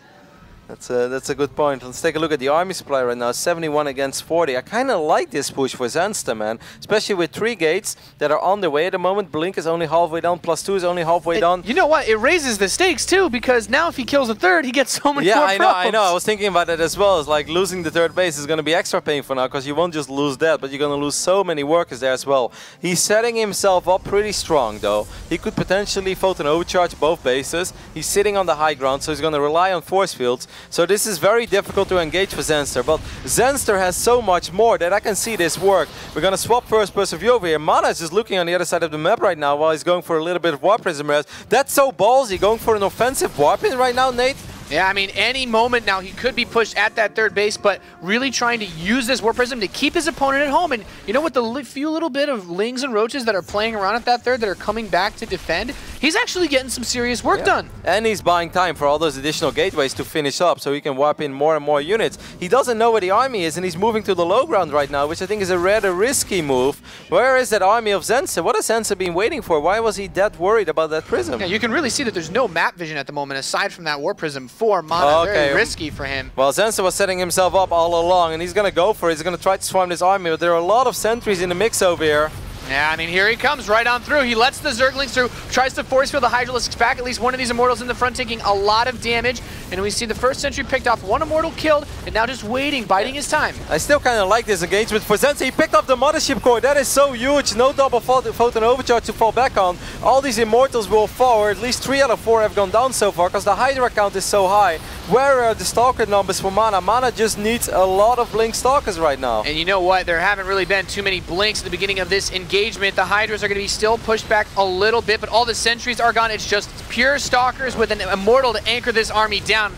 [SPEAKER 7] That's a good point. Let's take a look at the army supply right now. 71 against 40. I kind of like this push for Zanster, man. Especially with 3 gates that are on the way at the moment. Blink is only halfway done. +2 is only halfway done.
[SPEAKER 6] You know what? It raises the stakes too, because now if he kills a 3rd, he gets so much more probes.
[SPEAKER 7] I know. I was thinking about that as well. It's like losing the 3rd base is going to be extra painful now, because you won't just lose that, but you're going to lose so many workers there as well. He's setting himself up pretty strong, though. He could potentially photon overcharge both bases. He's sitting on the high ground, so he's going to rely on force fields. So this is very difficult to engage for Zanster, but Zanster has so much more that I can see this work. We're going to swap first-person view over here. MaNa is just looking on the other side of the map right now while he's going for a little bit of Warp Prism res. That's so ballsy, going for an offensive Warp in right now, Nate.
[SPEAKER 6] Yeah, I mean, any moment now he could be pushed at that 3rd base, but really trying to use this Warp Prism to keep his opponent at home. And you know, with the few little bit of Lings and Roaches that are playing around at that 3rd that are coming back to defend, he's actually getting some serious work done. And
[SPEAKER 7] he's buying time for all those additional gateways to finish up so he can warp in more and more units. He doesn't know where the army is, and he's moving to the low ground right now, which I think is a rather risky move. Where is that army of Zanster? What has Zanster been waiting for? Why was he that worried about that Prism?
[SPEAKER 6] Yeah, you can really see that there's no map vision at the moment aside from that Warp Prism for MaNa. Very risky for him.
[SPEAKER 7] Well, Zanster was setting himself up all along, and he's going to go for it. He's going to try to swarm this army, but there are a lot of sentries in the mix over here.
[SPEAKER 6] Yeah, I mean, here he comes right on through. He lets the Zerglings through, tries to force field the Hydralisks back. At least one of these Immortals in the front taking a lot of damage. And we see the first sentry picked off, 1 Immortal killed, and now just waiting, biding his time.
[SPEAKER 7] I still kind of like this engagement for Zanster. He picked up the Mothership Core. That is so huge. No double photon overcharge to fall back on. All these Immortals will fall, or at least 3 out of 4 have gone down so far, because the Hydra count is so high. Where are the Stalker numbers for MaNa? MaNa just needs a lot of Blink Stalkers right now.
[SPEAKER 6] And you know what? There haven't really been too many Blinks at the beginning of this engagement. The Hydras are going to be still pushed back a little bit, but all the sentries are gone. It's just pure Stalkers with an Immortal to anchor this army down.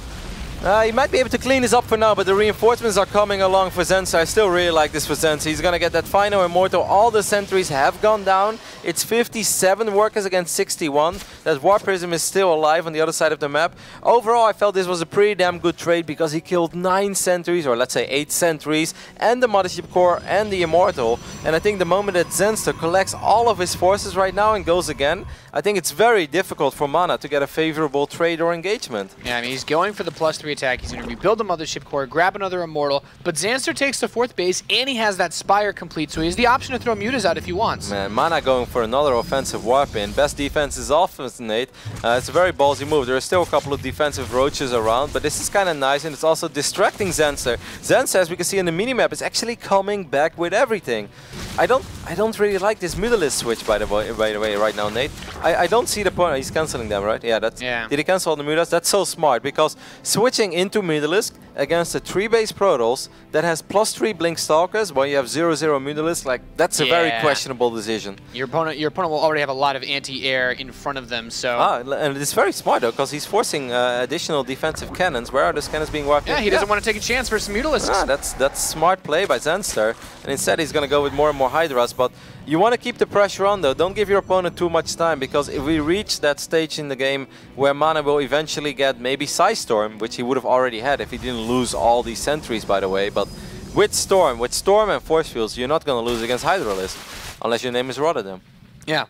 [SPEAKER 7] He might be able to clean this up for now, but the reinforcements are coming along for Zanster. I still really like this for Zanster. He's going to get that final Immortal. All the sentries have gone down. It's 57 workers against 61. That Warp Prism is still alive on the other side of the map. Overall, I felt this was a pretty damn good trade because he killed 9 sentries, or let's say 8 sentries, and the Mothership Core and the Immortal. And I think the moment that Zanster collects all of his forces right now and goes again, I think it's very difficult for MaNa to get a favorable trade or engagement.
[SPEAKER 6] Yeah, I mean, he's going for the +3 attack. He's going to rebuild the Mothership Core, grab another Immortal, but Zanster takes the 4th base, and he has that Spire complete, so he has the option to throw Mutas out if he wants.
[SPEAKER 7] Man, MaNa going for another offensive warp in. Best defense is offense, Nate. It's a very ballsy move. There are still a couple of defensive Roaches around, but this is kind of nice, and it's also distracting Zanster. Zanster, as we can see in the minimap, is actually coming back with everything. I don't really like this Mutalisk switch, by the way, right now, Nate. I don't see the point. He's canceling them, right? Yeah, that's.
[SPEAKER 6] Yeah.
[SPEAKER 7] Did he cancel all the Mutas? That's so smart, because switching into Mutalisk against a 3-base Protoss that has +3 Blink Stalkers while you have 0/0 Mutalisk, like, that's a very questionable decision.
[SPEAKER 6] Your opponent will already have a lot of anti-air in front of them, so.
[SPEAKER 7] And it's very smart though, because he's forcing additional defensive cannons. Where are those cannons being wiped?
[SPEAKER 6] Yeah, he doesn't want to take a chance for some Mutalisks.
[SPEAKER 7] That's smart play by Zanster, and instead he's going to go with more and more Hydras. But you want to keep the pressure on though. Don't give your opponent too much time, because if we reach that stage in the game where MaNa will eventually get maybe Storm, which he would have already had if he didn't lose all these sentries, by the way. But with Storm and Force Fields, you're not going to lose against Hydralisk, unless your name is Rotterdam.
[SPEAKER 6] Yeah,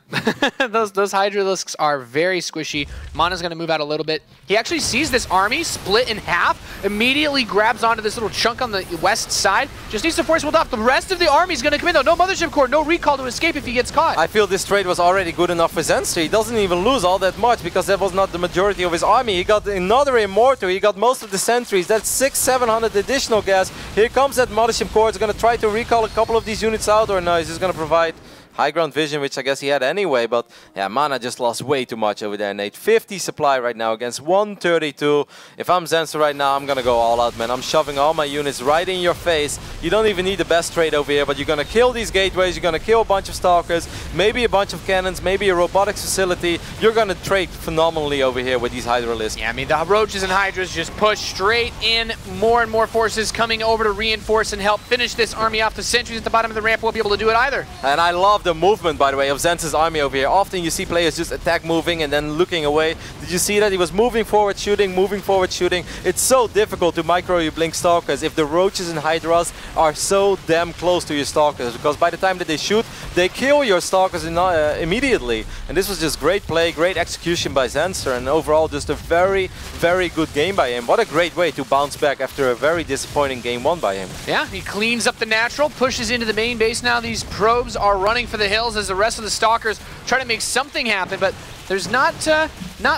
[SPEAKER 6] those Hydralisks are very squishy. MaNa's going to move out a little bit. He actually sees this army split in half, immediately grabs onto this little chunk on the west side, just needs to force field off. The rest of the army is going to come in though. No Mothership Core, no recall to escape if he gets caught.
[SPEAKER 7] I feel this trade was already good enough for Zanster. He doesn't even lose all that much, because that was not the majority of his army. He got another Immortal, he got most of the sentries. That's 600-700 additional gas. Here comes that Mothership Core. It's going to try to recall a couple of these units out, or no, he's just going to provide high ground vision, which I guess he had anyway, but yeah, MaNa just lost way too much over there, Nate. 50 supply right now against 132. If I'm Zanster right now, I'm gonna go all out, man. I'm shoving all my units right in your face. You don't even need the best trade over here, but you're gonna kill these gateways, you're gonna kill a bunch of Stalkers, maybe a bunch of cannons, maybe a robotics facility. You're gonna trade phenomenally over here with these Hydralisks.
[SPEAKER 6] Yeah, I mean, the Roaches and Hydras just push straight in. More and more forces coming over to reinforce and help finish this army off. The sentries at the bottom of the ramp won't be able to do it either.
[SPEAKER 7] And I love the movement, by the way, of Zanster's army over here. Often you see players just attack moving and then looking away. Did you see that? He was moving forward, shooting, moving forward, shooting. It's so difficult to micro your blink Stalkers if the Roaches and Hydras are so damn close to your Stalkers, because by the time that they shoot, they kill your Stalkers immediately. And this was just great play, great execution by Zanster, and overall just a very, very good game by him. What a great way to bounce back after a very disappointing game won by him.
[SPEAKER 6] Yeah, he cleans up the natural, pushes into the main base now. These probes are running for the hills as the rest of the Stalkers try to make something happen, but there's not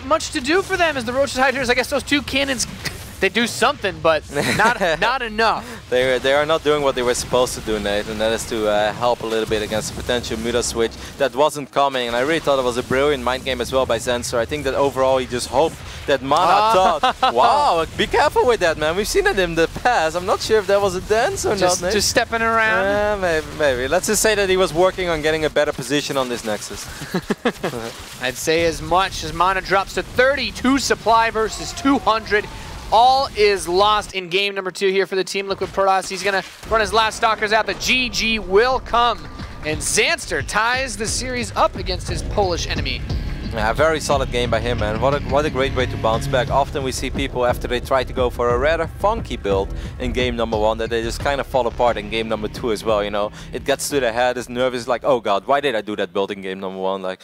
[SPEAKER 6] much to do for them as the Roaches Hydras. I guess those two cannons, they do something, but not enough.
[SPEAKER 7] They are not doing what they were supposed to do, Nate, and that is to help a little bit against a potential Muta switch that wasn't coming. And I really thought it was a brilliant mind game as well by Zanster. I think that overall he just hoped that MaNa thought, wow, be careful with that, man. We've seen it in the past. I'm not sure if that was a dance or not, Nate.
[SPEAKER 6] Just stepping around?
[SPEAKER 7] Maybe. Let's just say that he was working on getting a better position on this Nexus.
[SPEAKER 6] I'd say as much as MaNa drops to 32 supply versus 200. All is lost in game number 2 here for the Team Liquid Protoss. He's going to run his last Stalkers out. The GG will come. And Zanster ties the series up against his Polish enemy.
[SPEAKER 7] Yeah, very solid game by him, man. What a great way to bounce back. Often we see people, after they try to go for a rather funky build in game number 1, that they just kind of fall apart in game number 2 as well, you know. It gets to their head, is nervous, like, oh god, why did I do that build in game number 1? Like,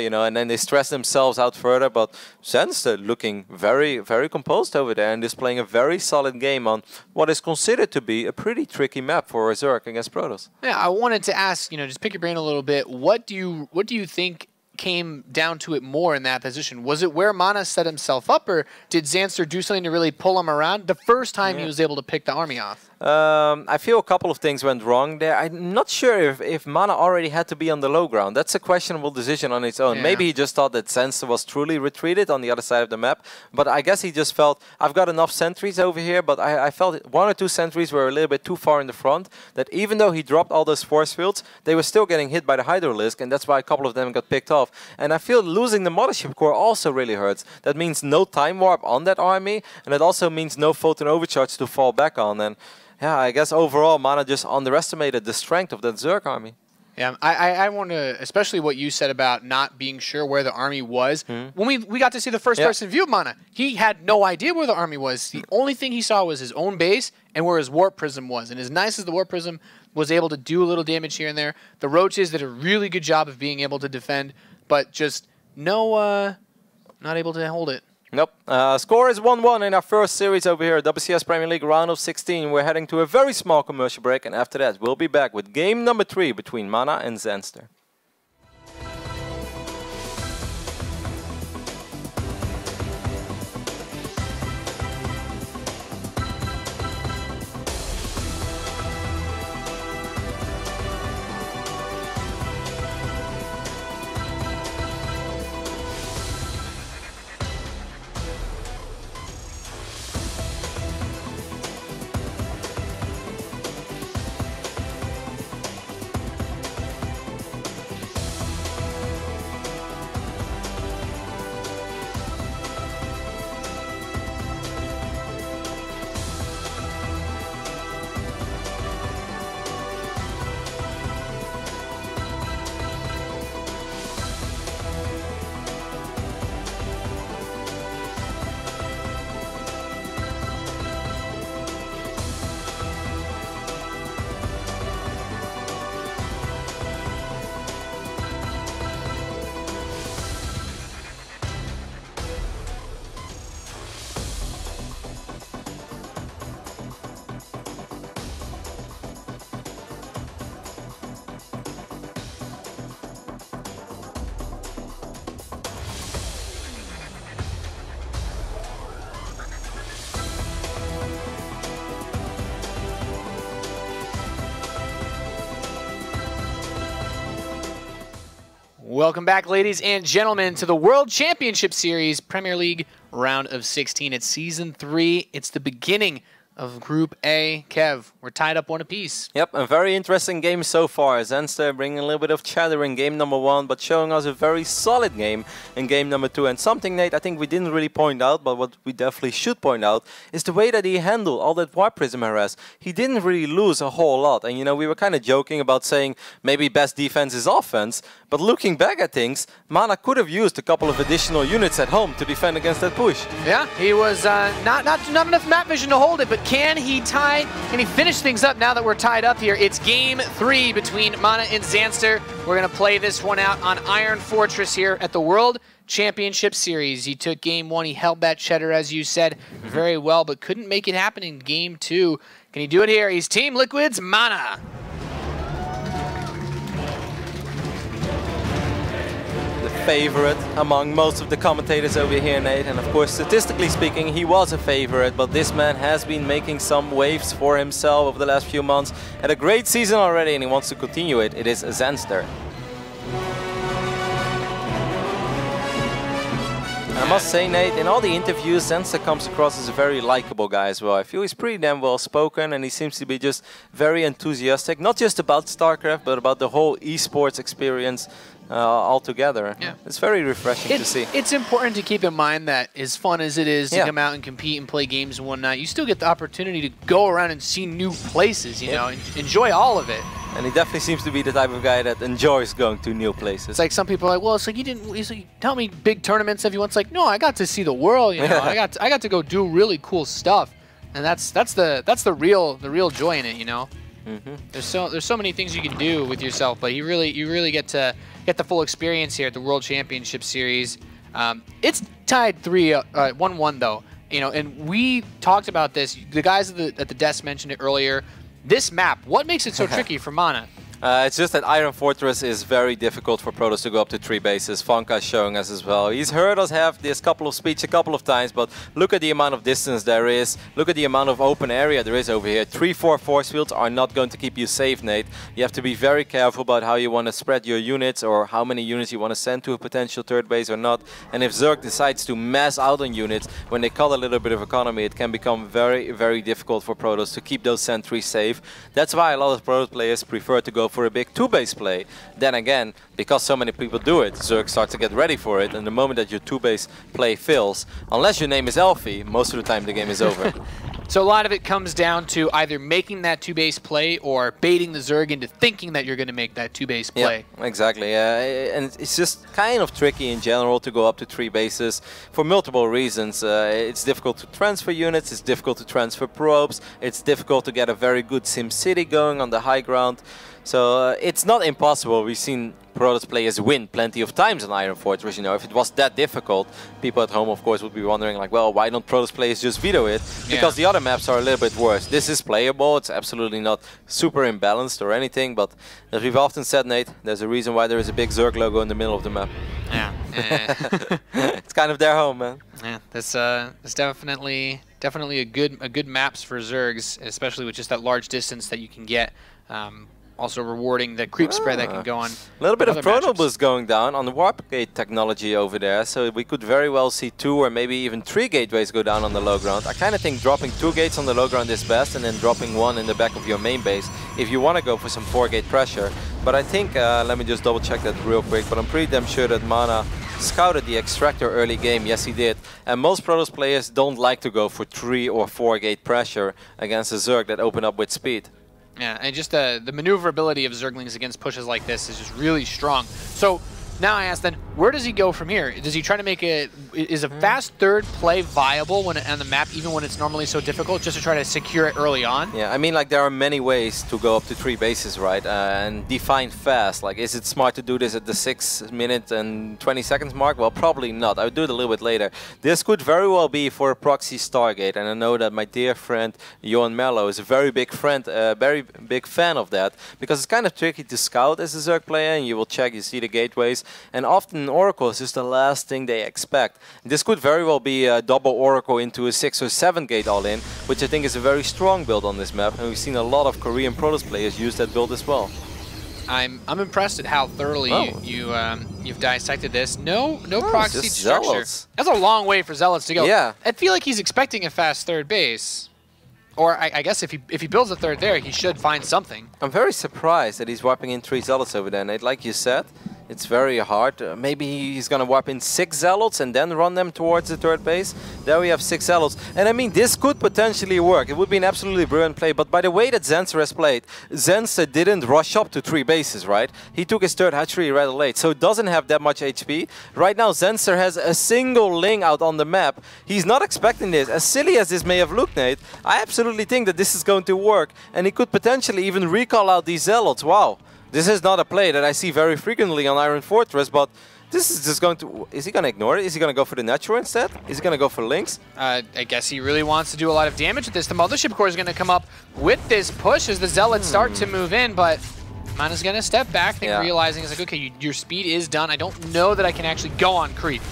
[SPEAKER 7] you know, and then they stress themselves out further. But Zanster looking very, very composed over there and displaying a very solid game on what is considered to be a pretty tricky map for Zerg against Protoss.
[SPEAKER 6] Yeah, I wanted to ask, you know, just pick your brain a little bit. What do you think came down to it more in that position? Was it where MaNa set himself up, or did Zanster do something to really pull him around the first time he was able to pick the army off?
[SPEAKER 7] I feel a couple of things went wrong there. I'm not sure if MaNa already had to be on the low ground. That's a questionable decision on its own. Yeah. Maybe he just thought that Zanster was truly retreated on the other side of the map, but I guess he just felt, I've got enough sentries over here, but I felt 1 or 2 sentries were a little bit too far in the front, that even though he dropped all those force fields, they were still getting hit by the Hydralisk, and that's why a couple of them got picked off. And I feel losing the Mothership Core also really hurts. That means no time warp on that army, and it also means no photon overcharge to fall back on. And yeah, I guess overall MaNa just underestimated the strength of that Zerg army.
[SPEAKER 6] Yeah, I want to, especially what you said about not being sure where the army was. When we got to see the first-person view of MaNa, he had no idea where the army was. The only thing he saw was his own base and where his Warp Prism was. And as nice as the Warp Prism was able to do a little damage here and there, the Roaches did a really good job of being able to defend, but just not able to hold it.
[SPEAKER 7] Nope. Score is 1-1 in our first series over here at WCS Premier League round of 16. We're heading to a very small commercial break, and after that we'll be back with game number 3 between MaNa and Zanster.
[SPEAKER 6] Welcome back, ladies and gentlemen, to the World Championship Series Premier League round of 16. It's Season 3. It's the beginning of Group A. Kev, we're tied up 1 apiece.
[SPEAKER 7] Yep, a very interesting game so far. Zanster bringing a little bit of chatter in game number 1, but showing us a very solid game in game number 2. And something, Nate, I think we didn't really point out, but what we definitely should point out, is the way that he handled all that Warp Prism harass. He didn't really lose a whole lot. And, you know, we were kind of joking about saying maybe best defense is offense, but looking back at things, MaNa could have used a couple of additional units at home to defend against that push.
[SPEAKER 6] Yeah, he was not enough map vision to hold it, but can he tie? Can he finish things up now that we're tied up here? It's game 3 between MaNa and Zanster. We're going to play this one out on Iron Fortress here at the World Championship Series. He took game 1. He held that cheddar, as you said, very well, but couldn't make it happen in game 2. Can he do it here? He's Team Liquid's MaNa.
[SPEAKER 7] Favorite among most of the commentators over here, Nate, and of course statistically speaking he was a favorite, but this man has been making some waves for himself over the last few months. Had a great season already and he wants to continue it. It is Zanster. I must say, Nate, in all the interviews, Zanster comes across as a very likable guy as well. I feel he's pretty damn well spoken and he seems to be just very enthusiastic, not just about StarCraft, but about the whole esports experience altogether. Yeah. It's very refreshing to see.
[SPEAKER 6] It's important to keep in mind that as fun as it is to come out and compete and play games and whatnot, you still get the opportunity to go around and see new places, you know, and enjoy all of it.
[SPEAKER 7] And he definitely seems to be the type of guy that enjoys going to new places.
[SPEAKER 6] It's like some people are like, well, it's like you didn't. It's like, tell me big tournaments have you won? It's like, no, I got to see the world. You know, I got to go do really cool stuff, and that's the real joy in it. You know, there's so many things you can do with yourself, but you really get the full experience here at the World Championship Series. It's tied 1-1 though. You know, and we talked about this. The guys at the desk mentioned it earlier. This map, what makes it so tricky for MaNa?
[SPEAKER 7] It's just that Iron Fortress is very difficult for Protoss to go up to 3 bases. Fonka is showing us as well. He's heard us have this couple of speech a couple of times, but look at the amount of distance there is. Look at the amount of open area there is over here. 3-4 force fields are not going to keep you safe, Nate. You have to be very careful about how you want to spread your units or how many units you want to send to a potential 3rd base or not. And if Zerg decides to mass out on units, when they cut a little bit of economy, it can become very, very difficult for Protoss to keep those sentries safe. That's why a lot of Protoss players prefer to go for a big 2-base play. Then again, because so many people do it, Zerg start to get ready for it, and the moment that your 2-base play fails, unless your name is Elfie, most of the time the game is over.
[SPEAKER 6] So a lot of it comes down to either making that 2-base play or baiting the Zerg into thinking that you're going to make that 2-base play.
[SPEAKER 7] Yeah, exactly. And it's just kind of tricky in general to go up to 3 bases for multiple reasons. It's difficult to transfer units, it's difficult to transfer probes, it's difficult to get a very good SimCity going on the high ground. So it's not impossible. We've seen Protoss players win plenty of times on Iron Fortress. You know, if it was that difficult, people at home, of course, would be wondering, like, well, why don't Protoss players just veto it? Because the other maps are a little bit worse. This is playable. It's absolutely not super imbalanced or anything. But as we've often said, Nate, there's a reason why there is a big Zerg logo in the middle of the map.
[SPEAKER 6] Yeah.
[SPEAKER 7] It's kind of their home, man.
[SPEAKER 6] Yeah, this is definitely a good maps for Zergs, especially with just that large distance that you can get. Also rewarding the creep spread that can go on.
[SPEAKER 7] A little bit of Chrono Boost going down on the Warp Gate technology over there, so we could very well see 2 or maybe even 3 gateways go down on the low ground. I kind of think dropping 2 gates on the low ground is best, and then dropping 1 in the back of your main base if you want to go for some 4-gate pressure. But I think, let me just double check that real quick, but I'm pretty damn sure that MaNa scouted the Extractor early game. Yes, he did. And most Protoss players don't like to go for 3 or 4-gate pressure against a Zerg that open up with speed.
[SPEAKER 6] Yeah, and just the maneuverability of Zerglings against pushes like this is just really strong. So now I ask then, where does he go from here? Does he try to make it, is a fast 3rd play viable when on the map, even when it's normally so difficult, just to try to secure it early on?
[SPEAKER 7] Yeah, I mean, like, there are many ways to go up to 3 bases, right? And define fast. Like, is it smart to do this at the 6 minute and 20 seconds mark? Well, probably not. I would do it a little bit later. This could very well be for a proxy Stargate, and I know that my dear friend Johan Mello is a very big fan of that, because it's kind of tricky to scout as a Zerg player, and you will check, you see the gateways, and often Oracle is just the last thing they expect. This could very well be a double Oracle into a 6 or 7 gate all-in, which I think is a very strong build on this map, and we've seen a lot of Korean Protoss players use that build as well.
[SPEAKER 6] I'm impressed at how thoroughly you've dissected this. No proxy
[SPEAKER 7] just
[SPEAKER 6] structure.
[SPEAKER 7] Zealots.
[SPEAKER 6] That's a long way for Zealots to go.
[SPEAKER 7] Yeah.
[SPEAKER 6] I feel like he's expecting a fast third base. Or I guess if he builds a third there, he should find something.
[SPEAKER 7] I'm very surprised that he's wiping in 3 Zealots over there, Nate. Like you said, it's very hard. Maybe he's going to wipe in 6 Zealots and then run them towards the third base. There we have 6 Zealots. And I mean, this could potentially work. It would be an absolutely brilliant play. But by the way that Zanster has played, Zanster didn't rush up to 3 bases, right? He took his third hatchery rather late, so doesn't have that much HP. Right now, Zanster has a single Ling out on the map. He's not expecting this. As silly as this may have looked, Nate, I absolutely think that this is going to work. And he could potentially even recall out these Zealots. Wow. This is not a play that I see very frequently on Iron Fortress, but this is just going to... Is he going to ignore it? Is he going to go for the natural instead? Is he going to go for links?
[SPEAKER 6] I guess he really wants to do a lot of damage with this. The Mothership Core is going to come up with this push as the Zealots start to move in, but MaNa's going to step back, realizing it's like, okay, your speed is done. I don't know that I can actually go on creep.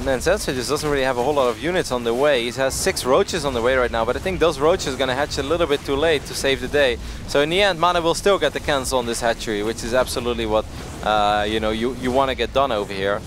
[SPEAKER 7] Man, Zanster just doesn't really have a whole lot of units on the way. He has 6 roaches on the way right now, but I think those roaches are going to hatch a little bit too late to save the day. So in the end, MaNa will still get the cancel on this hatchery, which is absolutely what you know you want to get done over here.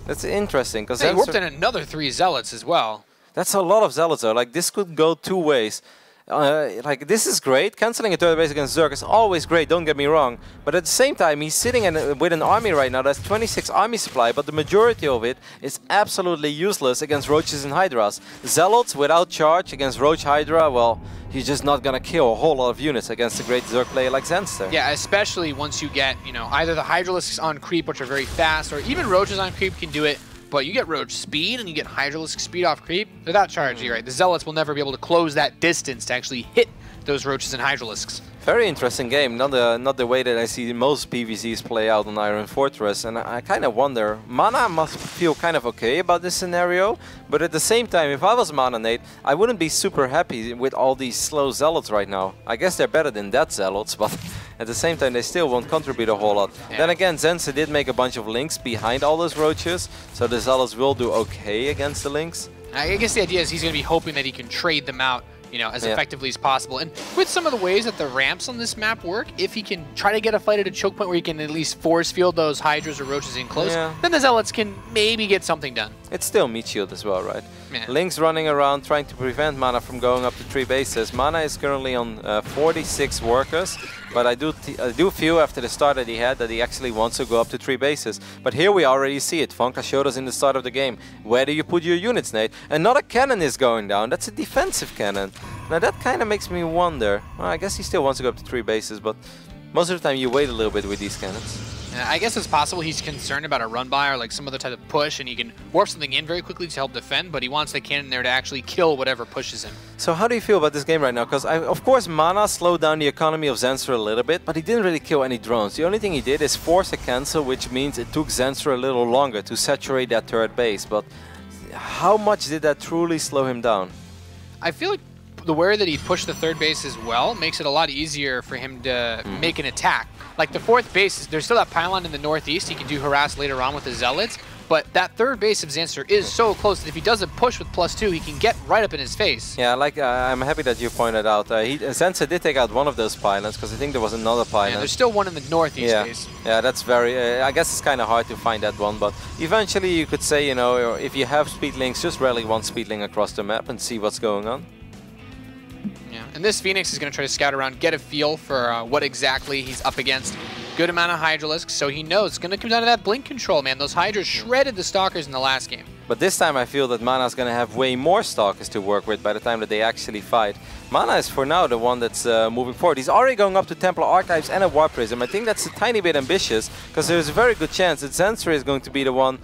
[SPEAKER 7] That's interesting because
[SPEAKER 6] he warped in another 3 Zealots as well.
[SPEAKER 7] That's a lot of Zealots though. Like this could go 2 ways. Like this is great. Canceling a third base against Zerg is always great, don't get me wrong. But at the same time, he's sitting with an army right now that's 26 army supply, but the majority of it is absolutely useless against Roaches and Hydras. Zealots without charge against Roach Hydra, well, he's just not gonna kill a whole lot of units against a great Zerg player like Zanster.
[SPEAKER 6] Yeah, especially once you get, you know, either the Hydralisks on creep, which are very fast, or even Roaches on creep can do it. But you get Roach speed and you get Hydralisk speed off creep without charging, right? The Zealots will never be able to close that distance to actually hit those Roaches and Hydralisks.
[SPEAKER 7] Very interesting game, not the way that I see most PvZs play out on Iron Fortress, and I kind of wonder, MaNa must feel kind of okay about this scenario, but at the same time, if I was MaNa, Nate, I wouldn't be super happy with all these slow Zealots right now. I guess they're better than that Zealots, but at the same time, they still won't contribute a whole lot. Yeah. Then again, Zanster did make a bunch of links behind all those Roaches, so the Zealots will do okay against the links.
[SPEAKER 6] I guess the idea is he's going to be hoping that he can trade them out, you know, as effectively as possible. And with some of the ways that the ramps on this map work, if he can try to get a fight at a choke point where he can at least force field those Hydras or Roaches in close, then the Zealots can maybe get something done.
[SPEAKER 7] It's still meat shield as well, right?
[SPEAKER 6] Yeah.
[SPEAKER 7] Link's running around trying to prevent MaNa from going up to 3 bases. MaNa is currently on 46 workers, but I do feel after the start that he had that he actually wants to go up to 3 bases. But here we already see it. Funka showed us in the start of the game. Where do you put your units, Nate? Another cannon is going down. That's a defensive cannon. Now that kind of makes me wonder. Well, I guess he still wants to go up to 3 bases, but most of the time you wait a little bit with these cannons.
[SPEAKER 6] I guess it's possible he's concerned about a run by or like some other type of push, and he can warp something in very quickly to help defend, but he wants the cannon there to actually kill whatever pushes him.
[SPEAKER 7] So how do you feel about this game right now? Because of course MaNa slowed down the economy of Zanster a little bit, but he didn't really kill any drones. The only thing he did is force a cancel, which means it took Zanster a little longer to saturate that third base. But how much did that truly slow him down?
[SPEAKER 6] I feel like the way that he pushed the third base as well makes it a lot easier for him to make an attack. Like the 4th base, there's still that pylon in the northeast. He can do harass later on with the Zealots, but that 3rd base of Zanster is so close that if he doesn't push with +2, he can get right up in his face.
[SPEAKER 7] Yeah, like I'm happy that you pointed out. Zanster did take out one of those pylons, because I think there was another pylon.
[SPEAKER 6] Yeah, there's still one in the northeast base.
[SPEAKER 7] Yeah, that's very... I guess it's kind of hard to find that one, but eventually you could say, you know, if you have speed links, just rally one speed link across the map and see what's going on.
[SPEAKER 6] Yeah, and this Phoenix is going to try to scout around, get a feel for what exactly he's up against. Good amount of Hydralisks, so he knows it's going to come down to that blink control, man. Those Hydras shredded the Stalkers in the last game.
[SPEAKER 7] But this time I feel that MaNa's going to have way more Stalkers to work with by the time that they actually fight. MaNa is for now the one that's moving forward. He's already going up to Templar Archives and a Warp Prism. I think that's a tiny bit ambitious, because there's a very good chance that Zanster is going to be the one.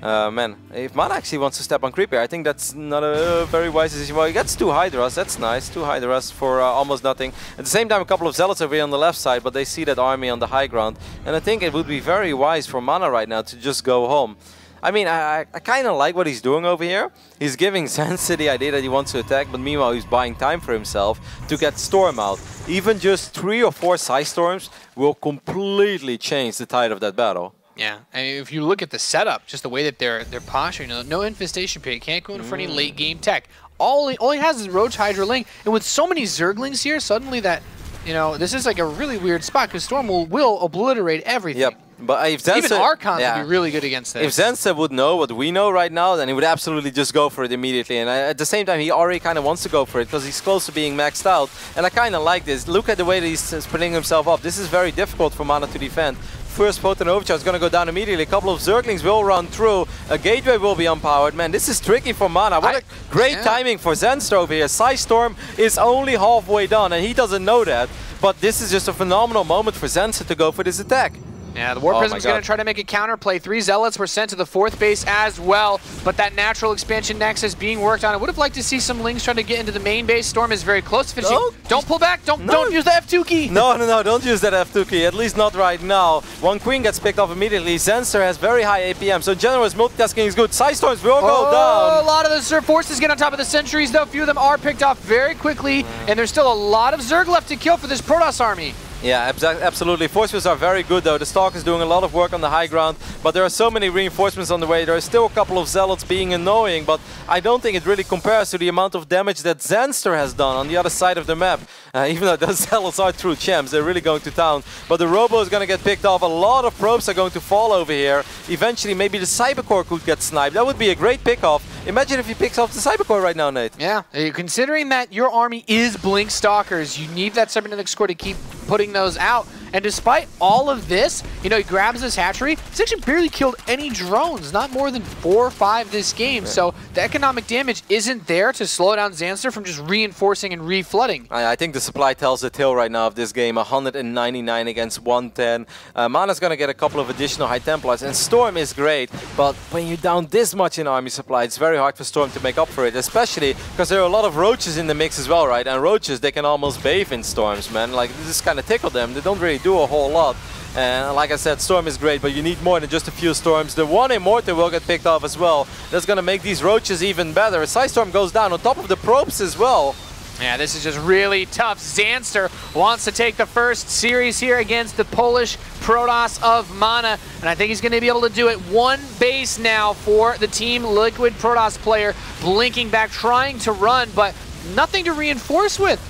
[SPEAKER 7] Man, if MaNa actually wants to step on creep here, I think that's not a very wise decision. Well, he gets 2 Hydras, that's nice. 2 Hydras for almost nothing. At the same time, a couple of Zealots over here on the left side, but they see that army on the high ground. And I think it would be very wise for MaNa right now to just go home. I mean, I kind of like what he's doing over here. He's giving Zanster the idea that he wants to attack, but meanwhile he's buying time for himself to get Storm out. Even just 3 or 4 Psy Storms will completely change the tide of that battle.
[SPEAKER 6] Yeah, I mean, if you look at the setup, just the way that they're posturing, no infestation pit, can't go in for any late game tech. All he has is Roach Hydra Link, and with so many Zerglings here, suddenly that you know, this is like a really weird spot because Storm will obliterate everything.
[SPEAKER 7] Yep. But if Zanster,
[SPEAKER 6] even Archons would be really good against this.
[SPEAKER 7] If Zanster would know what we know right now, then he would absolutely just go for it immediately. And at the same time, he already kind of wants to go for it because he's close to being maxed out. And I kind of like this. Look at the way that he's splitting himself up. This is very difficult for MaNa to defend. First Potent Overcharge is going to go down immediately. A couple of Zerglings will run through. A Gateway will be unpowered. Man, this is tricky for MaNa. What a great timing for Zanster over here. Storm is only halfway done, and he doesn't know that. But this is just a phenomenal moment for Zanster to go for this attack.
[SPEAKER 6] Yeah, the War Prism's going to try to make a counterplay. 3 Zealots were sent to the 4th base as well, but that natural expansion nexus being worked on. I would have liked to see some Lings trying to get into the main base. Storm is very close to finishing. Don't pull back. Don't use the F2 key.
[SPEAKER 7] No, don't use that F2 key. At least not right now. One Queen gets picked off immediately. Zanster has very high APM, so generous multitasking is good. Storms will go down.
[SPEAKER 6] A lot of the Zerg forces get on top of the sentries, though. Few of them are picked off very quickly, and there's still a lot of Zerg left to kill for this Protoss army.
[SPEAKER 7] Yeah, absolutely. Force fields are very good though. The Stalk is doing a lot of work on the high ground, but there are so many reinforcements on the way. There are still a couple of Zealots being annoying, but I don't think it really compares to the amount of damage that Zanster has done on the other side of the map. Even though those Zealots are true champs, they're really going to town. But the Robo is going to get picked off. A lot of probes are going to fall over here. Eventually, maybe the Cybercore could get sniped. That would be a great pick-off. Imagine if he picks off the Cybercore right now, Nate.
[SPEAKER 6] Yeah, considering that your army is Blink Stalkers, you need that Cybernetic score to keep putting those out. And despite all of this, you know, he grabs this hatchery. He's actually barely killed any drones, not more than 4 or 5 this game. Yeah. So the economic damage isn't there to slow down Zanster from just reinforcing and reflooding.
[SPEAKER 7] I think the supply tells the tale right now of this game. 199 against 110. MaNa's going to get a couple of additional High Templars, and Storm is great. But when you're down this much in army supply, it's very hard for Storm to make up for it, especially because there are a lot of Roaches in the mix as well, right? And Roaches, they can almost bathe in Storms, man. Like, this kind of tickle them. They don't really do a whole lot. And like I said, Storm is great, but you need more than just a few Storms. The one Immortal will get picked off as well. That's going to make these Roaches even better. Storm goes down on top of the probes as well.
[SPEAKER 6] Yeah, this is just really tough. Zanster wants to take the first series here against the Polish Protoss of MaNa, and I think he's going to be able to do it. 1 base now for the Team Liquid Protoss player, blinking back, trying to run, but nothing to reinforce with.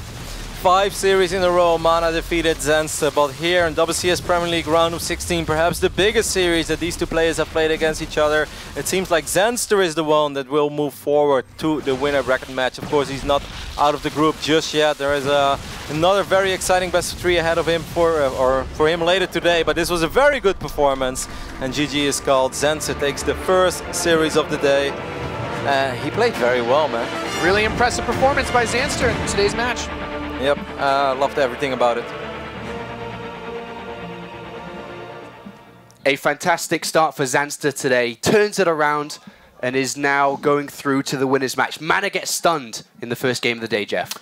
[SPEAKER 7] 5 series in a row, MaNa defeated Zanster, but here in WCS Premier League round of 16, perhaps the biggest series that these two players have played against each other, it seems like Zanster is the one that will move forward to the winner bracket match. Of course, he's not out of the group just yet. There is another very exciting best of 3 ahead of him for him later today, but this was a very good performance, and GG is called. Zanster takes the first series of the day. He played very well, man.
[SPEAKER 6] Really impressive performance by Zanster in today's match.
[SPEAKER 7] Yep, loved everything about it.
[SPEAKER 1] A fantastic start for Zanster today. Turns it around and is now going through to the winner's match. MaNa gets stunned in the first game of the day, Jeff.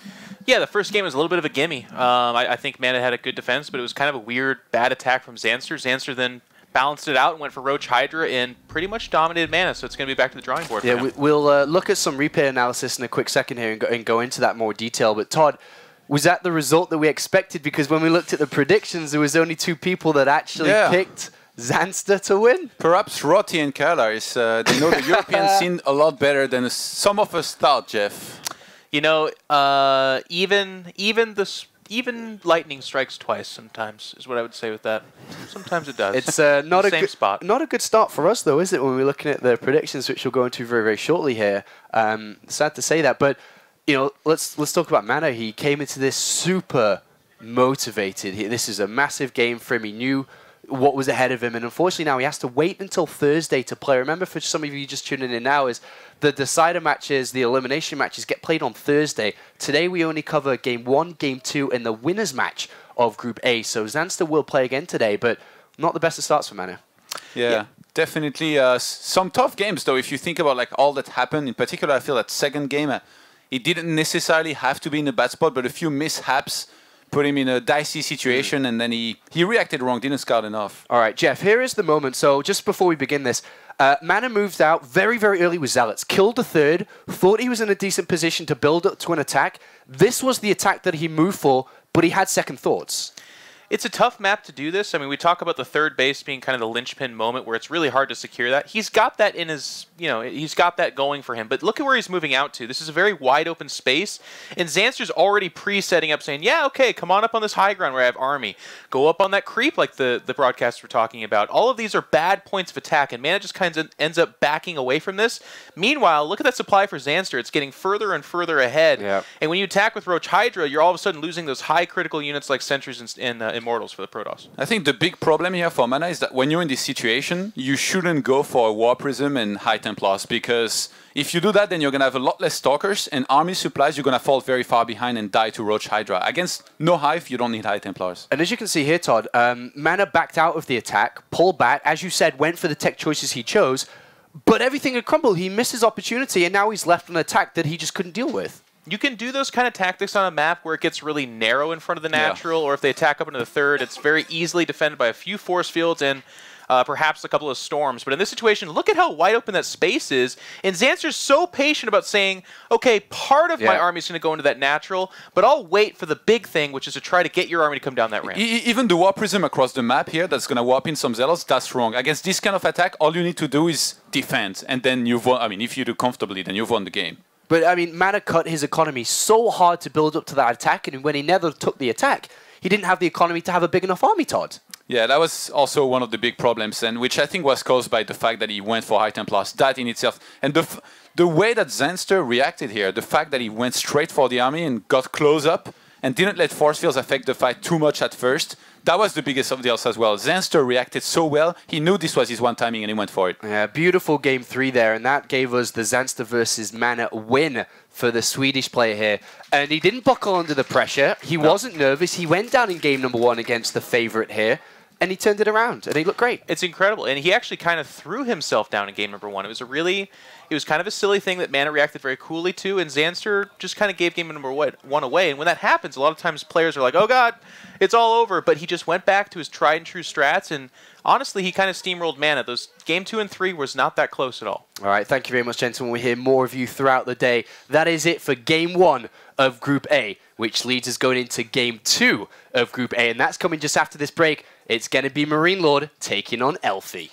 [SPEAKER 3] Yeah, the first game was a little bit of a gimme. I think MaNa had a good defense, but it was kind of a weird, bad attack from Zanster. Zanster then balanced it out and went for Roach Hydra and pretty much dominated MaNa, so it's going to be back to the drawing board.
[SPEAKER 1] Yeah, we'll look at some replay analysis in a quick second here and go into that more detail. But Todd, was that the result that we expected? Because when we looked at the predictions, there was only 2 people that actually picked Zanster to win.
[SPEAKER 2] Perhaps Rotti and Kala they know the European scene a lot better than some of us thought, Jeff.
[SPEAKER 3] You know, even lightning strikes twice sometimes, is what I would say with that. Sometimes it does.
[SPEAKER 1] It's not a good start for us, though, is it, when we're looking at the predictions, which we'll go into very, very shortly here. Sad to say that, but you know, let's talk about MaNa. He came into this super motivated. This is a massive game for him. He knew what was ahead of him, and unfortunately now he has to wait until Thursday to play. Remember, for some of you just tuning in now, is the decider matches, the elimination matches get played on Thursday. Today we only cover Game 1, Game 2, and the winner's match of Group A. So Zanster will play again today, but not the best of starts for MaNa.
[SPEAKER 2] Yeah. Definitely some tough games, though, if you think about like all that happened. In particular, I feel that second game, it didn't necessarily have to be in a bad spot, but a few mishaps put him in a dicey situation, and then he reacted wrong, didn't scout enough.
[SPEAKER 1] All right, Jeff, here is the moment. So just before we begin this, MaNa moved out very, very early with Zealots, killed the 3rd, thought he was in a decent position to build up to an attack. This was the attack that he moved for, but he had second thoughts.
[SPEAKER 3] It's a tough map to do this. I mean, we talk about the third base being kind of the linchpin moment where it's really hard to secure that. He's got that in his, he's got that going for him. But look at where he's moving out to. This is a very wide open space. And Zanster's already pre-setting up saying, yeah, okay, come on up on this high ground where I have army. Go up on that creep like the broadcasts were talking about. All of these are bad points of attack, and MaNa just kind of ends up backing away from this. Meanwhile, look at that supply for Zanster. It's getting further and further ahead. Yep. And when you attack with Roach Hydra, you're all of a sudden losing those high critical units like Sentries and Immortals for the Protoss.
[SPEAKER 2] I think the big problem here for MaNa is that when you're in this situation, you shouldn't go for a War Prism and High Templars, because if you do that, then you're going to have a lot less Stalkers, and army supplies, you're going to fall very far behind and die to Roach Hydra. Against no Hive, you don't need High Templars.
[SPEAKER 1] And as you can see here, Todd, MaNa backed out of the attack, pulled back, as you said, went for the tech choices he chose, but everything had crumbled. He missed his opportunity, and now he's left an attack that he just couldn't deal with.
[SPEAKER 3] You can do those kind of tactics on a map where it gets really narrow in front of the natural, or if they attack up into the third, it's very easily defended by a few force fields and perhaps a couple of storms. But in this situation, look at how wide open that space is. And Zanster's so patient about saying, okay, part of my army is going to go into that natural, but I'll wait for the big thing, which is to try to get your army to come down that ramp.
[SPEAKER 2] Even the War Prism across the map here, that's going to warp in some Zealots, that's wrong. Against this kind of attack, all you need to do is defend, and then you've won. I mean, if you do comfortably, then you've won the game.
[SPEAKER 1] But, I mean, MaNa cut his economy so hard to build up to that attack, and when he never took the attack, he didn't have the economy to have a big enough army, Todd.
[SPEAKER 2] Yeah, that was also one of the big problems, and which I think was caused by the fact that he went for High Templars. That in itself, and the way that Zanster reacted here, the fact that he went straight for the army and got close up and didn't let force fields affect the fight too much at first, that was the biggest of deals as well. Zanster reacted so well, he knew this was his one timing and he went for it.
[SPEAKER 1] Yeah, beautiful game 3 there, and that gave us the Zanster versus MaNa win for the Swedish player here. And he didn't buckle under the pressure, he wasn't nervous, he went down in game number 1 against the favourite here, and he turned it around, and he looked great.
[SPEAKER 3] It's incredible, and he actually kind of threw himself down in game number 1. It was kind of a silly thing that MaNa reacted very coolly to, and Zanster just kind of gave game number 1 away. And when that happens, a lot of times players are like, oh god, it's all over. But he just went back to his tried and true strats, and honestly, he kind of steamrolled MaNa. Those game 2 and 3 was not that close at all.
[SPEAKER 1] All right, thank you very much, gentlemen. We'll hear more of you throughout the day. That is it for game 1 of Group A, which leads us going into game 2 of Group A, and that's coming just after this break. It's going to be Marine Lord taking on Elfie.